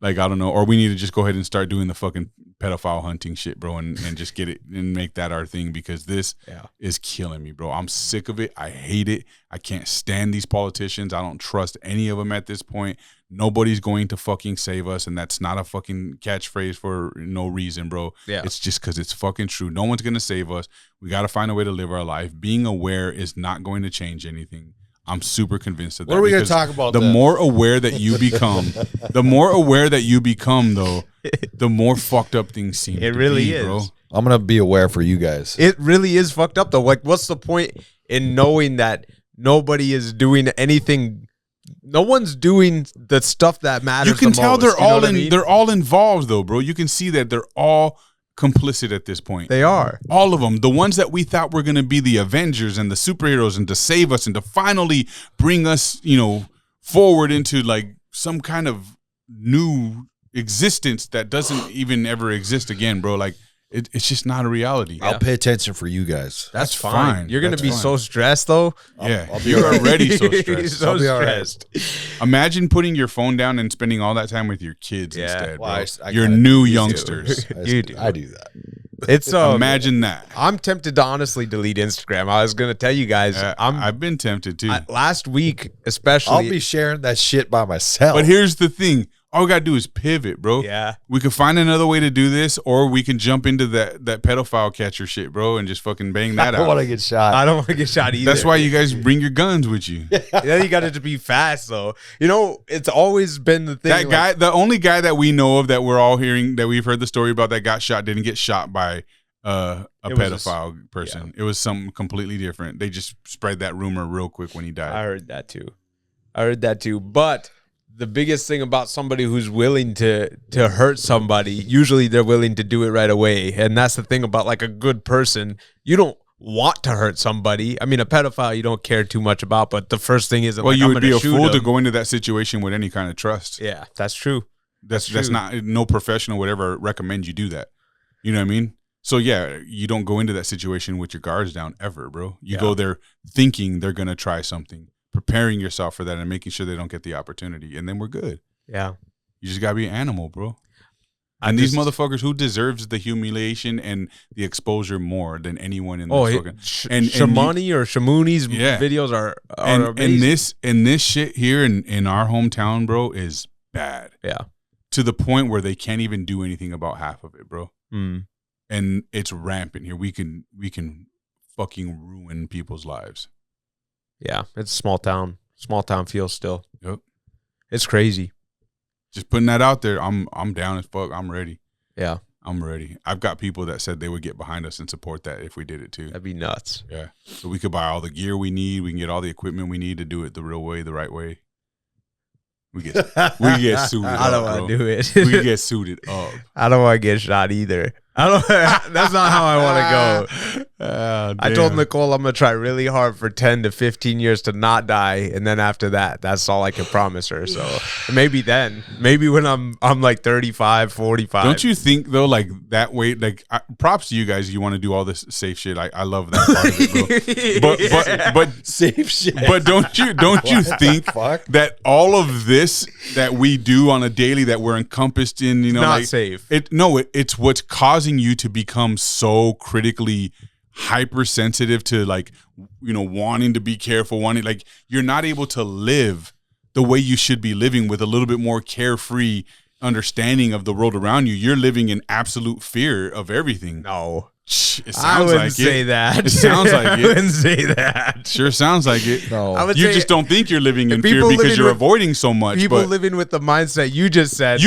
Like, I don't know, or we need to just go ahead and start doing the fucking pedophile hunting shit, bro, and just get it and make that our thing, because this is killing me, bro. I'm sick of it. I hate it. I can't stand these politicians. I don't trust any of them at this point. Nobody's going to fucking save us, and that's not a fucking catchphrase for no reason, bro. Yeah. It's just because it's fucking true. No one's going to save us. We got to find a way to live our life. Being aware is not going to change anything. I'm super convinced of that.
What are we going to talk about?
The more aware that you become, though, the more fucked up things seem.
It really is,
bro.
I'm going to be aware for you guys.
It really is fucked up, though. Like, what's the point in knowing that nobody is doing anything? No one's doing the stuff that matters.
You can tell
they're
all in. They're all involved, though, bro. You can see that they're all complicit at this point.
They are.
All of them. The ones that we thought were going to be the Avengers and the superheroes and to save us and to finally bring us, forward into like some kind of new existence that doesn't even ever exist again, bro. Like, it's just not a reality.
I'll pay attention for you guys.
That's fine. You're going to be so stressed, though.
Yeah, you're already so stressed.
So stressed.
Imagine putting your phone down and spending all that time with your kids instead, bro.
Well,
your new youngsters.
I do that.
It's
imagine that.
I'm tempted to honestly delete Instagram. I was going to tell you guys.
I've been tempted too.
Last week, especially.
I'll be sharing that shit by myself.
But here's the thing. All we got to do is pivot, bro.
Yeah.
We could find another way to do this, or we can jump into that pedophile catcher shit, bro, and just fucking bang that out.
I don't want to get shot.
I don't want to get shot either.
That's why you guys bring your guns with you.
Yeah, you got to be fast, though. It's always been the thing.
That guy, the only guy that we know of that we're all hearing, that we've heard the story about that got shot, didn't get shot by a pedophile person. Yeah. It was something completely different. They just spread that rumor real quick when he died.
I heard that too. But the biggest thing about somebody who's willing to hurt somebody, usually they're willing to do it right away. And that's the thing about like a good person. You don't want to hurt somebody. I mean, a pedophile you don't care too much about, but the first thing is,
you would be a fool to go into that situation with any kind of trust.
Yeah, that's true.
That's not, no professional would ever recommend you do that. You know what I mean? So yeah, you don't go into that situation with your guards down ever, bro. You go there thinking they're going to try something, preparing yourself for that and making sure they don't get the opportunity, and then we're good.
Yeah.
You just got to be an animal, bro. And these motherfuckers, who deserves the humiliation and the exposure more than anyone in this fucking...
Shamani or Shamuni's videos are amazing.
And this shit here in our hometown, bro, is bad.
Yeah.
To the point where they can't even do anything about half of it, bro.
Mm.
And it's rampant here. We can fucking ruin people's lives.
Yeah, it's a small town. Small town feel still.
Yep.
It's crazy.
Just putting that out there. I'm down as fuck. I'm ready.
Yeah.
I'm ready. I've got people that said they would get behind us and support that if we did it too.
That'd be nuts.
Yeah. So we could buy all the gear we need. We can get all the equipment we need to do it the real way, the right way. We get suited up.
I don't want to do it.
We get suited up.
I don't want to get shot either. That's not how I want to go. I told Nicole I'm going to try really hard for 10 to 15 years to not die. And then after that, that's all I can promise her. So maybe when I'm like 35, 45.
Don't you think though, like that way, like props to you guys. You want to do all this safe shit. I love that part of it, bro. But
safe shit.
But don't you think that all of this that we do on a daily, that we're encompassed in,
not like, safe.
It's what's causing you to become so critically hypersensitive to, like, wanting to be careful, like you're not able to live the way you should be living with a little bit more carefree understanding of the world around you. You're living in absolute fear of everything.
No,
It sounds
I wouldn't
like
say
it.
that.
It sounds like it.
I wouldn't say that.
Sure sounds like it.
No.
I would
You
say
just don't think you're living in fear
people
because
living
you're
with-
avoiding so much.
people
But
living with the mindset you just said.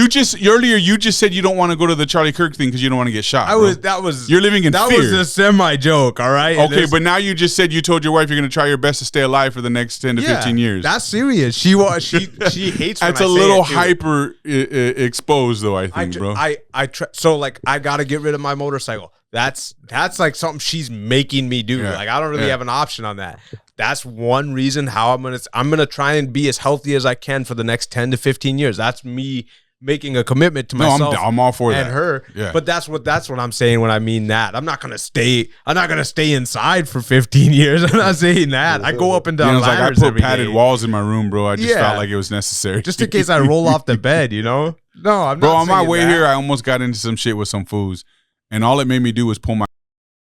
earlier you just said you don't want to go to the Charlie Kirk thing because you don't want to get shot. You're living in
that
fear.
was a semi joke, all right? And
Okay,
there's-
but now you just said you told your wife you're going to try your best to stay alive for the next 10 to 15 years.
That's serious. She hates.
That's
when
a
I say
little
it, too.
hyper exposed, though. I think, bro.
So like I gotta get rid of my motorcycle. That's like something she's making me do.
Yeah.
Like I don't really have an option on that. That's one reason how I'm gonna try and be as healthy as I can for the next 10 to 15 years. That's me making a commitment to myself.
I'm all for that.
And her.
Yeah.
But that's what I'm saying when I mean that. I'm not gonna stay inside for 15 years. I'm not saying that. I go up and down
Like I
ladders
put
every
padded
day.
walls in my room, bro. I just
Yeah.
felt like it was necessary.
Just in case I roll off the bed, you know? No, I'm
Bro,
not
on my
saying
way
that.
here, I almost got into some shit with some fools, and all it made me do was pull my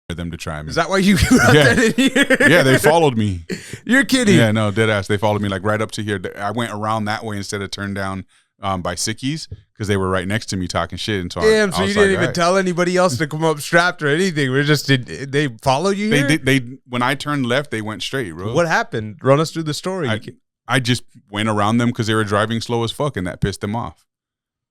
for them to try me.
Is that why you got
Yeah.
that in here?
Yeah, they followed me.
You're kidding.
Yeah, no, dead ass. They followed me like right up to here. I went around that way instead of turned down by Sickies because they were right next to me talking shit. And so
Damn,
I
so you
was
didn't
like,
even
all right.
tell anybody else to come up strapped or anything. We're just they follow you here?
They when I turned left, they went straight, bro.
What happened? Run us through the story.
I just went around them because they were driving slow as fuck, and that pissed them off.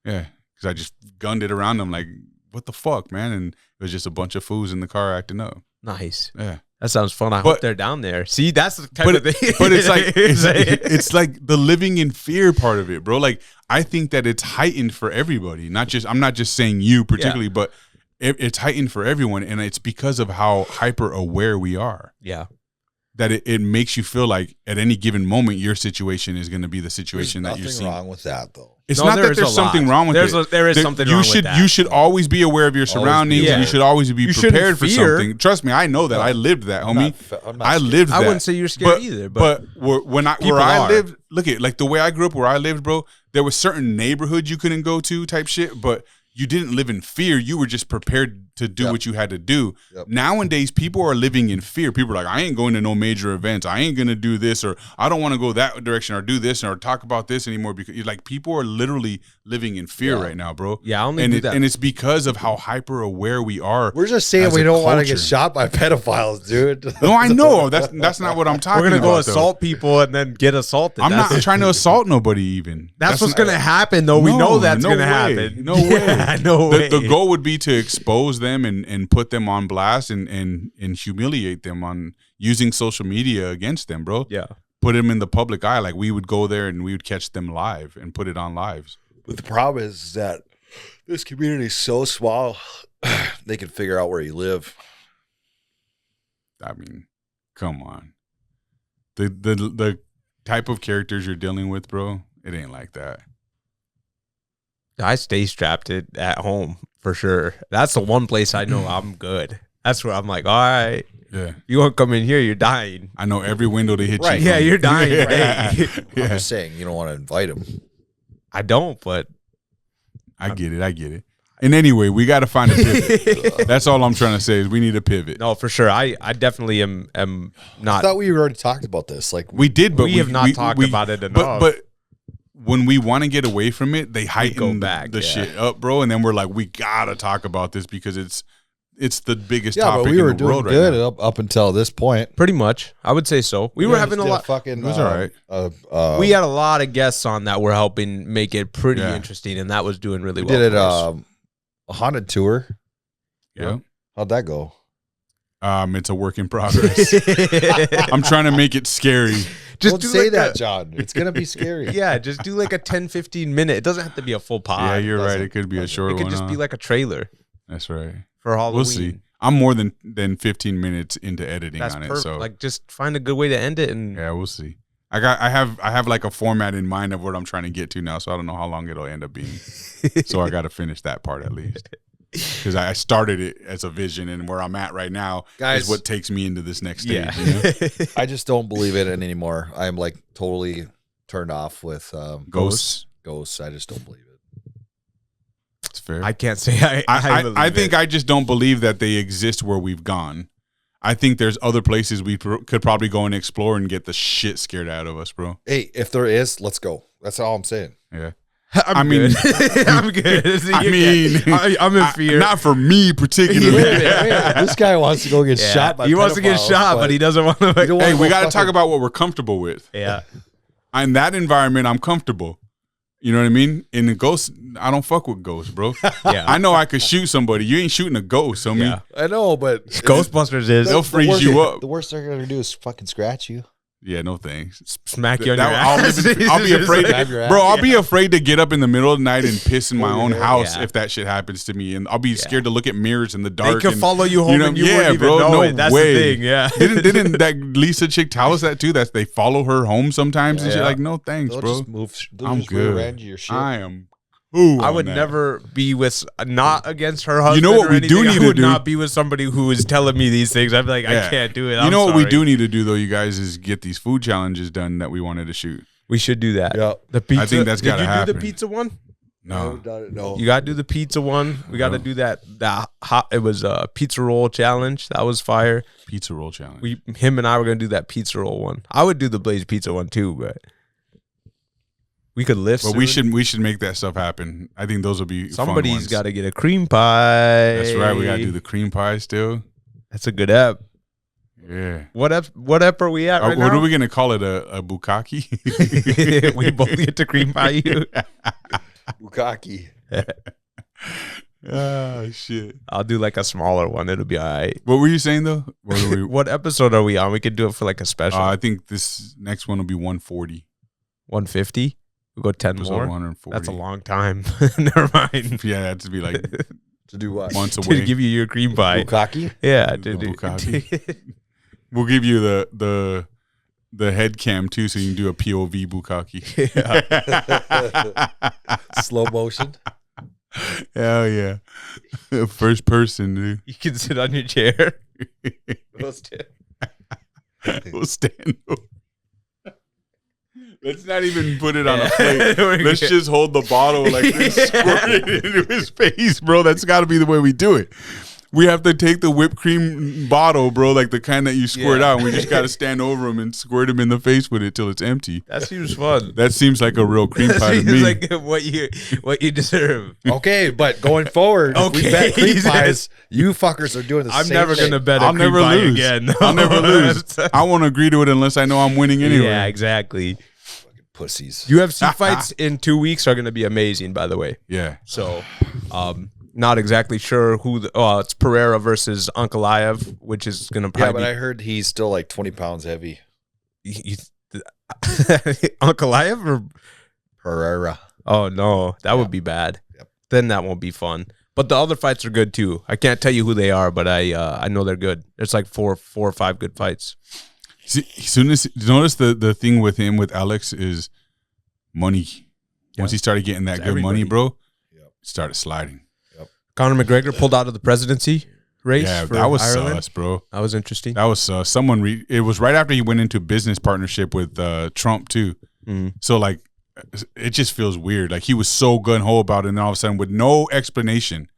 Yeah, because I just gunned it around them like, what the fuck, man? And it was just a bunch of fools in the car acting up.
Nice.
Yeah.
That sounds fun. I
But-
hope they're down there. See, that's the type of thing.
But it's like it's like the living in fear part of it, bro. Like I think that it's heightened for everybody. I'm not just saying you particularly, but it's heightened for everyone, and it's because of how hyper aware we are.
Yeah.
That it makes you feel like at any given moment your situation is going to be the situation that you're
Nothing
seeing.
wrong with that, though.
It's
No,
not
there
that
is
there's
a
something
lot.
wrong with it.
There is something wrong with that.
You should always be aware of your surroundings,
be
and you
aware.
should always be
You shouldn't
prepared for
fear.
something. Trust me, I know that. I lived that, homie.
I'm not
I
scared.
lived that.
I wouldn't say you're scared either, but
when I
people
where I
are.
lived, look at like the way I grew up, where I lived, bro. There was certain neighborhoods you couldn't go to, type shit, but you didn't live in fear. You were just prepared to do what you had to do.
Yep.
Nowadays, people are living in fear. People are like, I ain't going to no major events. I ain't gonna do this, or I don't want to go that direction, or do this, or talk about this anymore. Because like people are literally living in fear right now, bro.
Yeah, I only do that.
And it's because of how hyper aware we are.
We're just saying
as
we
a
don't want to
culture.
get shot by pedophiles, dude.
No, I know that's not what I'm talking
we're
about.
gonna go
though.
assault people and then get assaulted.
I'm
That's
not trying to assault nobody. Even
That's what's
not-
gonna happen, though. We know that's
no
gonna
way.
happen.
No way.
Yeah, no way.
The goal would be to expose them and put them on blast and humiliate them on using social media against them, bro.
Yeah.
Put them in the public eye. Like we would go there and we would catch them live and put it on lives.
But the problem is that this community is so small, they can figure out where you live.
I mean, come on. The type of characters you're dealing with, bro, it ain't like that.
I stay strapped at home for sure. That's the one place I know I'm good. That's where I'm like, all right,
Yeah.
you won't come in here, you're dying.
I know every window they hit
Right.
you.
Yeah,
from.
you're dying.
Yeah.
Right?
I'm
Yeah.
just saying you don't want to invite them.
I don't, but
I get it. And anyway, we got to find a pivot. That's all I'm trying to say is we need a pivot.
no, for sure. I definitely am
I
not.
thought we already talked about this. Like
We did, but
We have not talked about it enough.
But when we want to get away from it, they heighten
back,
the
yeah.
shit up, bro. And then we're like, we gotta talk about this because it's the biggest
yeah,
topic
but we were
in the
doing
world right
good
now.
up until this point.
Pretty much, I would say so. We were having a lot.
Fucking.
It was all right.
We had a lot of guests on that were helping make it pretty
Yeah.
interesting, and that was doing really
we
well.
did it
for us.
a haunted tour.
Yeah.
How'd that go?
It's a work in progress. I'm trying to make it scary.
Just
Don't
do
say
like
that,
a-
John. It's gonna be scary.
Yeah, just do like a 10-15 minute. It doesn't have to be a full pod.
Yeah, you're right.
doesn't-
It could be a short
It could
one.
just
huh?
be like a trailer
That's right.
for Halloween.
We'll see. I'm more than 15 minutes into editing
That's
on it,
perfect.
so
Like, just find a good way to end it, and
yeah, we'll see. I have like a format in mind of what I'm trying to get to now, so I don't know how long it'll end up being. So I got to finish that part at least, because I started it as a vision, and where I'm at right now
Guys.
is what takes me into this next stage.
yeah.
You know?
I just don't believe it anymore. I'm like totally turned off with
Ghosts.
Ghosts. I just don't believe it.
It's fair.
I can't say I
I think
it.
I just don't believe that they exist where we've gone. I think there's other places we could probably go and explore and get the shit scared out of us, bro.
Hey, if there is, let's go. That's all I'm saying.
Yeah.
I'm good. I'm in fear.
Not for me particularly.
Wait, this guy wants to go get shot by
He wants to get shot, but he doesn't want to.
Hey, we got to talk about what we're comfortable with.
Yeah.
In that environment, I'm comfortable. You know what I mean? In the ghost, I don't fuck with ghosts, bro.
Yeah.
I know I could shoot somebody. You ain't shooting a ghost, so
Yeah.
I know, but
Ghostbusters is.
They'll freeze you up.
The worst they're gonna do is fucking scratch you.
Yeah, no thanks.
Smack you on your ass.
I'll be afraid, bro. I'll be
Yeah.
afraid to get up in the middle of the night and piss in my own house
Yeah.
if that shit happens to me, and I'll be scared to look at mirrors in the
They
dark.
can follow you home, and you
yeah,
wouldn't even
bro,
know
no
it. That's
way.
the thing. Yeah.
Didn't that Lisa chick tell us that too? That they follow her home sometimes and shit.
Yeah.
Like, no thanks,
They'll
bro.
just move. They'll
I'm
just
good.
rearrange your shit.
I am. Cool
I would
on that.
never be with, not against her husband.
You know what
or
we do
anything.
need
I
to
would
do?
not be with somebody who is telling me these things. I'd be like,
Yeah.
I can't do it.
You know what we do need to do though, you guys, is get these food challenges done that we wanted to shoot.
We should do that.
Yeah.
The pizza.
I think that's
Did
gotta
you do
happen.
the pizza one?
No,
No.
You got to do the pizza one. We got to do that. That hot. It was a pizza roll challenge. That was fire.
pizza roll challenge.
Him and I were gonna do that pizza roll one. I would do the Blaze pizza one too, but we could lift.
But we should make that stuff happen. I think those will be
Somebody's got to get a cream pie.
That's right. We got to do the cream pie still.
That's a good app.
Yeah.
What app are we at right
what
now?
are we gonna call it? A bukkake?
We both get to cream pie you.
Bukkake.
Oh shit!
I'll do like a smaller one. It'll be all right.
What were you saying though? What are we?
What episode are we on? We could do it for like a special.
I think this next one will be 140.
150. We'll go 10
Episode
more.
140.
That's a long time. Never mind.
Yeah, that to be like
To do what?
months
To
away.
give you your cream pie.
Bukkake?
Yeah,
The
dude.
bukkake. We'll give you the head cam too, so you can do a POV bukkake.
Slow motion.
Hell yeah! First person, dude.
You can sit on your chair.
We'll stand over. Let's not even put it on a plate. Let's just hold the bottle like this, squirt it into his face, bro. That's got to be the way we do it. We have to take the whipped cream bottle, bro, like the kind that you squirt out. And we just got to stand over him and squirt him in the face with it till it's empty.
That seems fun.
That seems like a real cream
That
pie to
seems
me.
like what you deserve.
Okay, but going forward, if we
Okay,
bet cream
he
pies, you fuckers are doing the
I'm
same
never
thing.
gonna bet.
I'll never lose
again.
I'll never lose. I won't agree to it unless I know I'm winning anyway.
Yeah, exactly.
Pussies.
UFC fights in 2 weeks are going to be amazing. By the way,
Yeah.
so not exactly sure who. It's Pereira versus Ankalaev, which is going to
Yeah,
probably.
but I heard he's still like 20 pounds heavy.
Ankalaev or
Pereira.
oh no, that would be bad.
Yep.
Then that won't be fun. But the other fights are good too. I can't tell you who they are, but I know they're good. There's like four or five good fights.
See, soon as notice the thing with him with Alex is money. Once he started getting that good money, bro, started sliding.
Conor McGregor pulled out of the presidency race.
Yeah,
for
that was
Ireland.
sus, bro.
That was interesting.
That was someone. It was right after he went into business partnership with Trump too.
Mhm.
So like, it just feels weird. Like he was so gun ho about it, and all of a sudden with no explanation,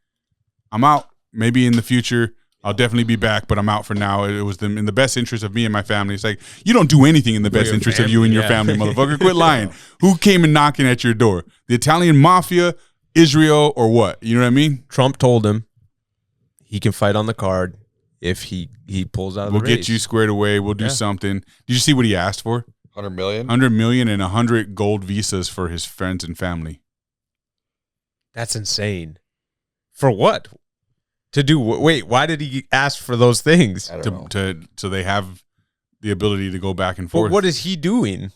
I'm out. Maybe in the future I'll definitely be back, but I'm out for now. It was in the best interest of me and my family. It's like, you don't do anything in the best
your
interest of
family,
you and your
yeah.
family, motherfucker. Quit lying. Who came and knocking at your door? The Italian mafia, Israel, or what? You know what I mean?
Trump told him he can fight on the card if he pulls out of
We'll
the race.
get you squared away. We'll do something. Did you see what he asked for?
100 million?
100 million and 100 gold visas for his friends and family.
That's insane. For what? To do wait, why did he ask for those things?
I don't know.
So they have the ability to go back and
But
forth.
what is he doing?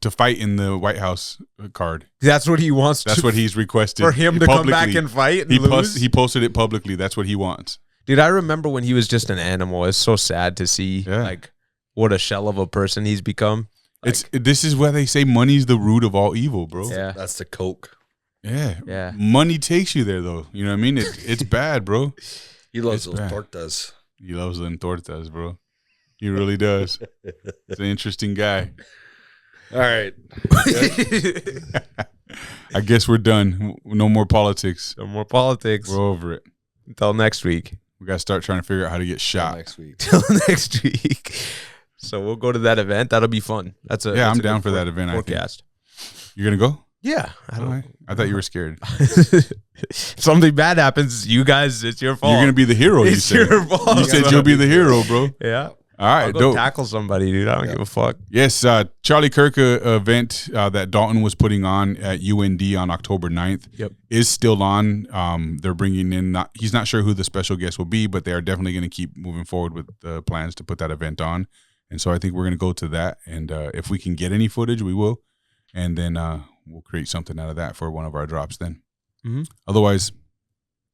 To fight in the White House card.
That's what he wants.
That's what he's requested.
for him to come back and fight and lose.
He posted it publicly. That's what he wants.
Dude, I remember when he was just an animal. It's so sad to see like what a shell of a person he's become. Like,
This is why they say money's the root of all evil, bro.
Yeah.
That's the coke.
Yeah. Money takes you there, though. You know what I mean? It's bad, bro.
He loves
It's
those
bad.
tortas.
He loves them tortas, bro. He really does. He's an interesting guy.
All right.
I guess we're done. No more politics.
No more politics.
We're over it.
Until next week.
We got to start trying to figure out how to get shot.
Next week.
Till next week. So we'll go to that event. That'll be fun. I'm
I'm down for that event.
Forecast.
You're going to go?
Yeah,
I thought you were scared.
Something bad happens, you guys, it's your fault.
You're gonna be the hero.
It's your fault.
You said you'll be the hero, bro.
Yeah.
All right,
I'll go tackle somebody, dude. I don't give a fuck.
Yes, Charlie Kirk event that Dalton was putting on at UND on October 9th is still on. They're bringing in, he's not sure who the special guest will be, but they are definitely going to keep moving forward with the plans to put that event on. And so I think we're going to go to that. And if we can get any footage, we will. And then we'll create something out of that for one of our drops then. Mm-hmm. Otherwise,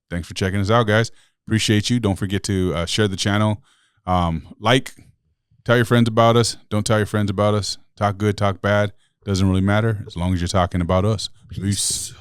thanks for checking us out, guys. Appreciate you. Don't forget to share the channel. Tell your friends about us. Don't tell your friends about us. Talk good, talk bad. Doesn't really matter as long as you're talking about us. Peace.